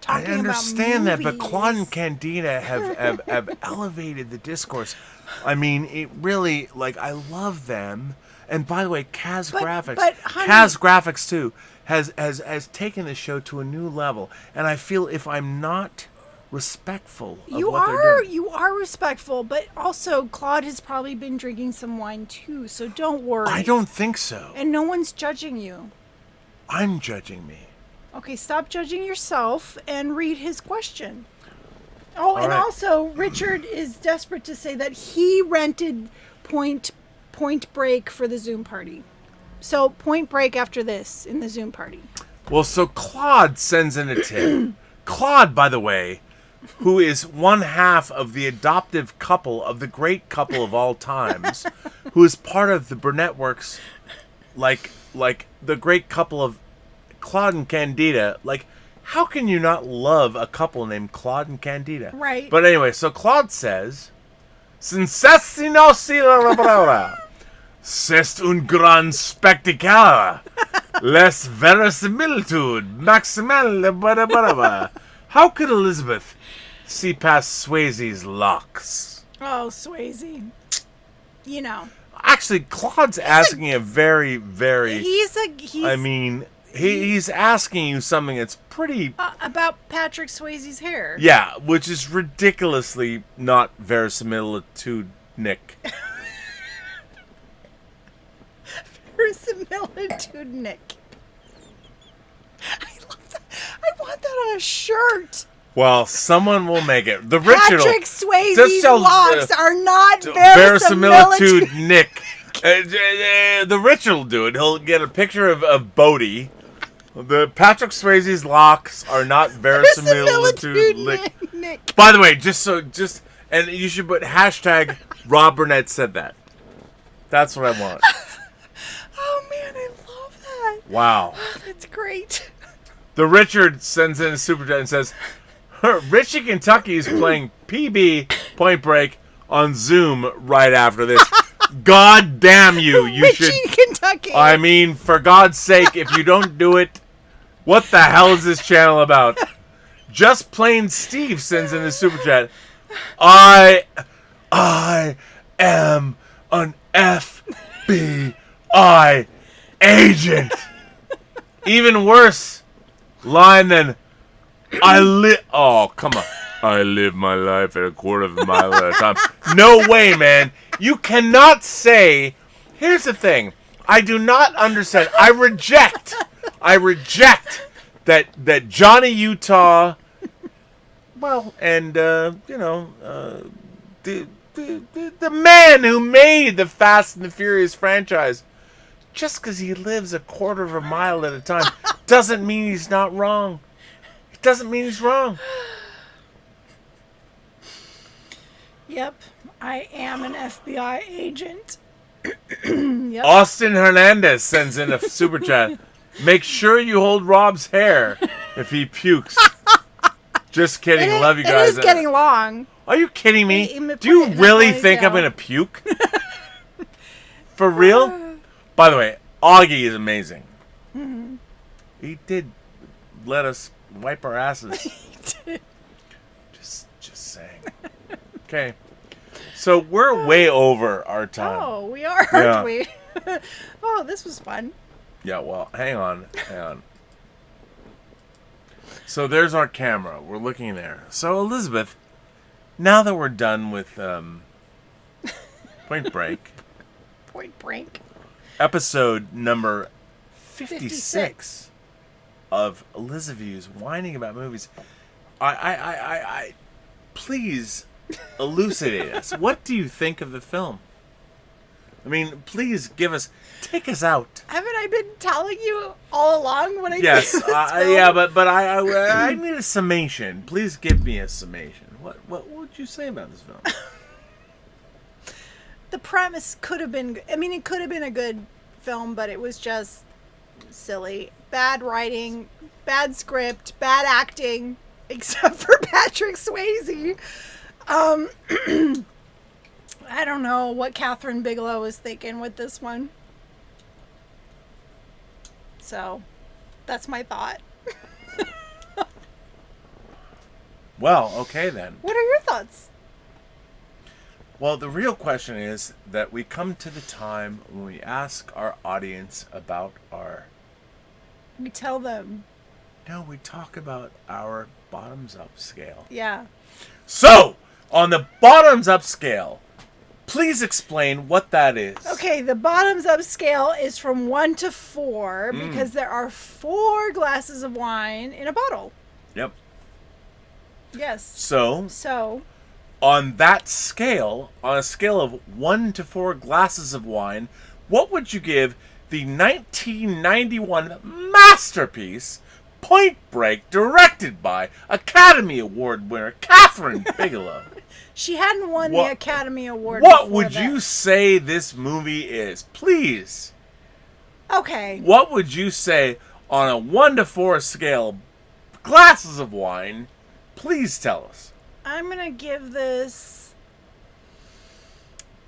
Speaker 1: talking about
Speaker 2: I understand that, but
Speaker 1: movies.
Speaker 2: Claude and Candida have elevated the discourse. I mean, it really, like, I love them. And by the way, Kaz Graphics,
Speaker 1: but, honey,
Speaker 2: Kaz Graphics too, has taken the show to a new level. And I feel if I'm not respectful of what they're doing.
Speaker 1: You are respectful, but also Claude has probably been drinking some wine too, so don't worry.
Speaker 2: I don't think so.
Speaker 1: And no one's judging you.
Speaker 2: I'm judging me.
Speaker 1: Okay, stop judging yourself and read his question. Oh, and
Speaker 2: right.
Speaker 1: also Richard is desperate to say that he rented Point Break for the Zoom party. So Point Break after this in the Zoom party.
Speaker 2: Well, so Claude sends in a tip. Claude, by the way, who is one half of the adoptive couple of the great couple of all times, who is part of the Burnettworks, like the great couple of Claude and Candida. Like, how can you not love a couple named Claude and Candida?
Speaker 1: Right.
Speaker 2: But anyway, so Claude says, "Sincesi no si la palabra, c'est un grand spectacle, less verisimilitude, maximal, How could Elizabeth see past Swayze's locks?"
Speaker 1: Oh, Swayze. You know.
Speaker 2: Actually, Claude's asking a very, very...
Speaker 1: He's
Speaker 2: I mean, he's asking you something that's pretty...
Speaker 1: about Patrick Swayze's hair.
Speaker 2: Yeah, which is ridiculously not verisimilitude, Nick.
Speaker 1: Verisimilitude, Nick. I love that. I want that on a shirt.
Speaker 2: Well, someone will make it. The Richard...
Speaker 1: Patrick Swayze's locks are not
Speaker 2: verisimilitude, Nick. The Richard will do it. He'll get a picture of Bodhi. The Patrick Swayze's locks are not verisimilitude,
Speaker 1: Nick.
Speaker 2: By the way, and you should put hashtag Rob Burnett said that. That's what I want.
Speaker 1: Oh man, I love that.
Speaker 2: Wow.
Speaker 1: Oh, that's great.
Speaker 2: The Richard sends in a super chat and says, Richie Kentucky is playing PB Point Break on Zoom right after this. God damn you! You
Speaker 1: Richie
Speaker 2: should.
Speaker 1: Kentucky.
Speaker 2: I mean, for God's sake, if you don't do it, what the hell is this channel about? Just Plain Steve sends in the super chat. I am an FBI agent. Even worse line than oh, come on. I live my life at a quarter of a mile at a time. No way, man. You cannot say... Here's the thing. I do not understand. I reject that Johnny Utah... Well, and, the man who made the Fast and the Furious franchise, just because he lives a quarter of a mile at a time, doesn't mean he's not wrong. It doesn't mean he's wrong.
Speaker 1: Yep, I am an FBI agent. Yep.
Speaker 2: Austin Hernandez sends in a super chat. Make sure you hold Rob's hair if he pukes. Just kidding. Love you guys.
Speaker 1: It is getting long.
Speaker 2: Are you kidding me? Do you really think I'm going to puke? For real? By the way, Augie is amazing.
Speaker 1: Mm-hmm.
Speaker 2: He did let us wipe our asses. Just saying. Okay. So we're way over our time.
Speaker 1: Oh, we are, aren't we? Oh, this was fun.
Speaker 2: Yeah, well, hang on. So there's our camera. We're looking there. So, Elizabeth, now that we're done with Point Break.
Speaker 1: Point Break.
Speaker 2: Episode number 56 of Elizabeth's Whining About Movies. I please elucidate us. What do you think of the film? I mean, please take us out.
Speaker 1: Haven't I been telling you all along when I
Speaker 2: Yes,
Speaker 1: did this film?
Speaker 2: yeah, but I need a summation. Please give me a summation. What would you say about this film?
Speaker 1: The premise could have been, I mean, it could have been a good film, but it was just silly. Bad writing, bad script, bad acting, except for Patrick Swayze. I don't know what Kathryn Bigelow was thinking with this one. So, that's my thought.
Speaker 2: Well, okay then.
Speaker 1: What are your thoughts?
Speaker 2: Well, the real question is that we come to the time when we ask our audience about our...
Speaker 1: We tell them.
Speaker 2: No, we talk about our bottoms-up scale.
Speaker 1: Yeah.
Speaker 2: So, on the bottoms-up scale, please explain what that is.
Speaker 1: Okay, the bottoms-up scale is from 1 to 4 because there are 4 glasses of wine in a bottle.
Speaker 2: Yep.
Speaker 1: Yes.
Speaker 2: So, on that scale, on a scale of 1 to 4 glasses of wine, what would you give the 1991 masterpiece Point Break, directed by Academy Award winner Kathryn Bigelow?
Speaker 1: She hadn't won the Academy Award.
Speaker 2: What would you say this movie is? Please.
Speaker 1: Okay.
Speaker 2: What would you say on a 1 to 4 scale, glasses of wine? Please tell us.
Speaker 1: I'm going to give this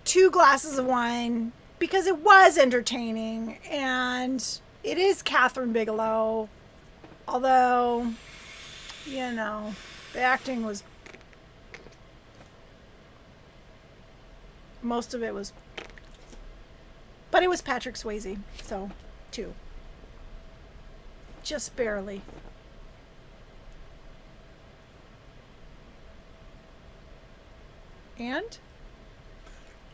Speaker 1: 2 glasses of wine because it was entertaining and it is Kathryn Bigelow. Although, you know, the acting was... Most of it was... But it was Patrick Swayze, so 2. Just barely. And?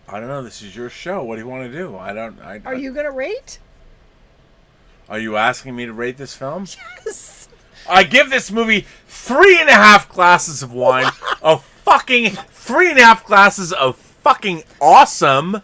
Speaker 2: I don't know. This is your show. What do you want to do?
Speaker 1: Are you going to rate?
Speaker 2: Are you asking me to rate this film?
Speaker 1: Yes.
Speaker 2: I give this movie 3.5 glasses of wine. A fucking 3.5 glasses of fucking awesome.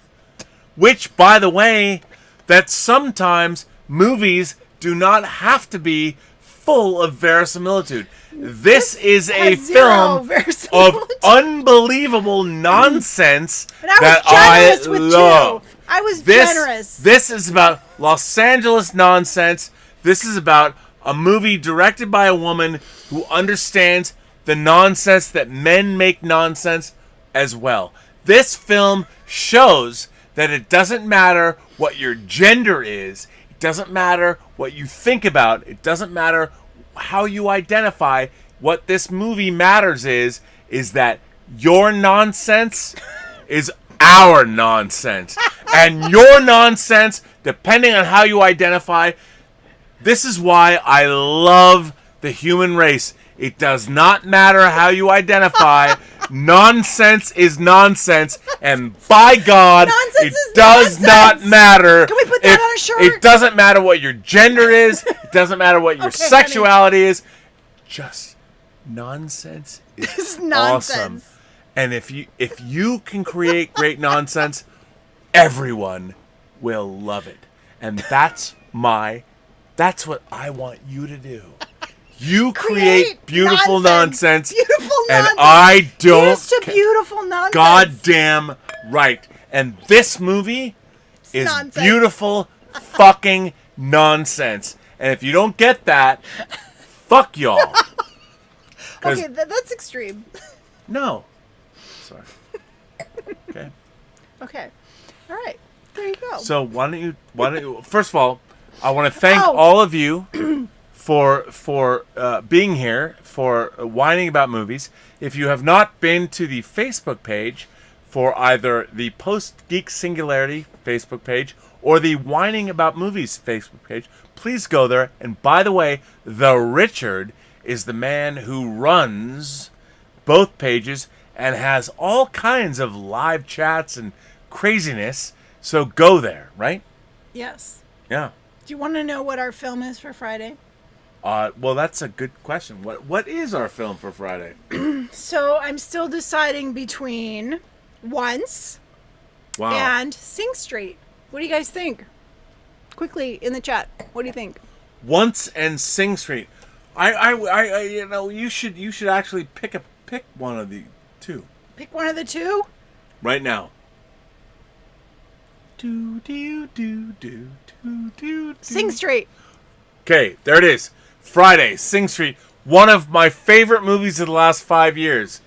Speaker 2: Which, by the way, that sometimes movies do not have to be full of verisimilitude. This is a film of unbelievable nonsense that I love.
Speaker 1: I was generous.
Speaker 2: This is about Los Angeles nonsense. This is about a movie directed by a woman who understands the nonsense that men make nonsense as well. This film shows that it doesn't matter what your gender is. It doesn't matter what you think about. It doesn't matter how you identify. What this movie matters is that your nonsense is our nonsense. And your nonsense, depending on how you identify, this is why I love the human race. It does not matter how you identify. Nonsense is nonsense. And by God, it does not matter.
Speaker 1: Can we put that on a shirt?
Speaker 2: It doesn't matter what your gender is. It doesn't matter what your sexuality is. Just nonsense is awesome. And if you can create great nonsense, everyone will love it. And that's what I want you to do. You create beautiful nonsense. And I don't.
Speaker 1: Here's to beautiful nonsense.
Speaker 2: Goddamn right. And this movie is nonsense. Beautiful fucking nonsense. And if you don't get that, fuck y'all.
Speaker 1: Okay, that's extreme.
Speaker 2: No. Sorry. Okay.
Speaker 1: Okay. All right. There you go.
Speaker 2: So why don't you? First of all, I want to thank
Speaker 1: Oh.
Speaker 2: all of you for being here, for whining about movies. If you have not been to the Facebook page for either the Post-Geek Singularity Facebook page or the Whining About Movies Facebook page, please go there. And by the way, the Richard is the man who runs both pages and has all kinds of live chats and craziness. So go there, right?
Speaker 1: Yes.
Speaker 2: Yeah.
Speaker 1: Do you want to know what our film is for Friday?
Speaker 2: Well, that's a good question. What is our film for Friday?
Speaker 1: So I'm still deciding between Once
Speaker 2: Wow.
Speaker 1: and Sing Street. What do you guys think? Quickly in the chat. What do you think?
Speaker 2: Once and Sing Street. I you should actually pick one of the two
Speaker 1: Pick one of the two.
Speaker 2: right now. Do.
Speaker 1: Sing Street.
Speaker 2: Okay, there it is. Friday, Sing Street. One of my favorite movies of the last 5 years.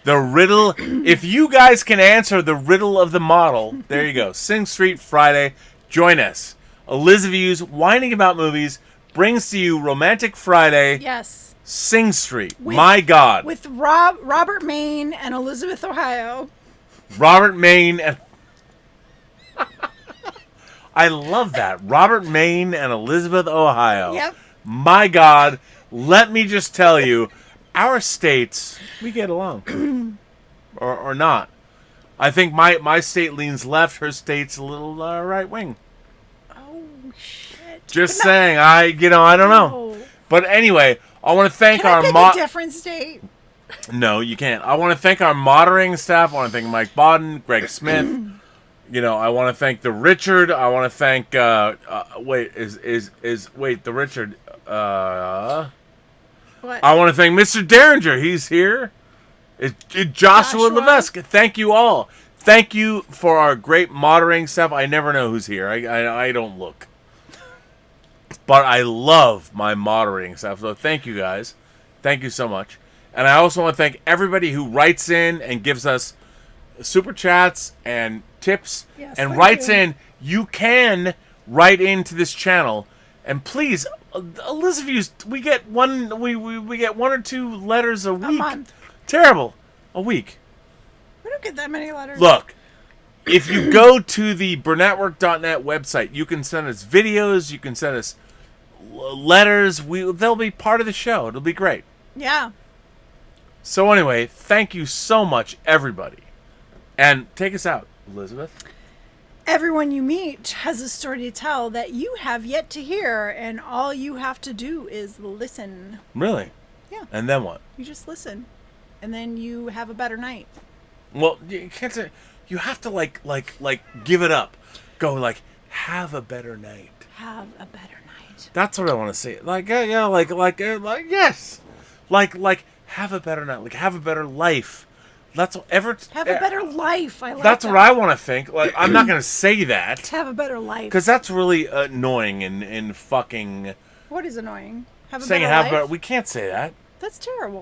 Speaker 2: The riddle. If you guys can answer the riddle of the model, there you go. Sing Street, Friday. Join us. Elizabeth's Whining About Movies brings to you Romantic Friday.
Speaker 1: Yes.
Speaker 2: Sing Street. My God.
Speaker 1: With Robert Maine and Elizabeth, Ohio.
Speaker 2: Robert Maine and... I love that. Robert Maine and Elizabeth, Ohio.
Speaker 1: Yep.
Speaker 2: My God. Let me just tell you, our states, we get along. or not. I think my state leans left. Her state's a little right wing.
Speaker 1: Oh, shit.
Speaker 2: Just saying. I don't know. But anyway, I want to thank
Speaker 1: Can I pick
Speaker 2: our...
Speaker 1: a different state?
Speaker 2: No, you can't. I want to thank our moderating staff. I want to thank Mike Bodden, Greg Smith. I want to thank the Richard. I want to thank. Wait, the Richard.
Speaker 1: What?
Speaker 2: I want to thank Mr. Derringer. He's here. Joshua Levesque. Thank you all. Thank you for our great moderating staff. I never know who's here. I don't look. But I love my moderating staff. So thank you guys. Thank you so much. And I also want to thank everybody who writes in and gives us super chats and tips and writes in. You can write into this channel, and please, Elizabeth, we get we get 1 or 2 letters a week.
Speaker 1: A month.
Speaker 2: Terrible. A week.
Speaker 1: We don't get that many letters.
Speaker 2: Look, if you go to the Burnettwork.net website, you can send us videos. You can send us letters. They'll be part of the show. It'll be great.
Speaker 1: Yeah.
Speaker 2: So anyway, thank you so much, everybody. And take us out, Elizabeth.
Speaker 1: Everyone you meet has a story to tell that you have yet to hear, and all you have to do is listen.
Speaker 2: Really?
Speaker 1: Yeah.
Speaker 2: And then what?
Speaker 1: You just listen, and then you have a better night.
Speaker 2: Well, you can't say. You have to like give it up. Go have a better night.
Speaker 1: Have a better night.
Speaker 2: That's what I want to say. Yes. Have a better night. Have a better life. Have
Speaker 1: a better life. I like
Speaker 2: that's
Speaker 1: that.
Speaker 2: what I want to think. I'm not going to say that.
Speaker 1: Have a better life.
Speaker 2: Because that's really annoying and fucking...
Speaker 1: What is annoying? Have a
Speaker 2: saying
Speaker 1: better life?
Speaker 2: we can't say that.
Speaker 1: That's terrible.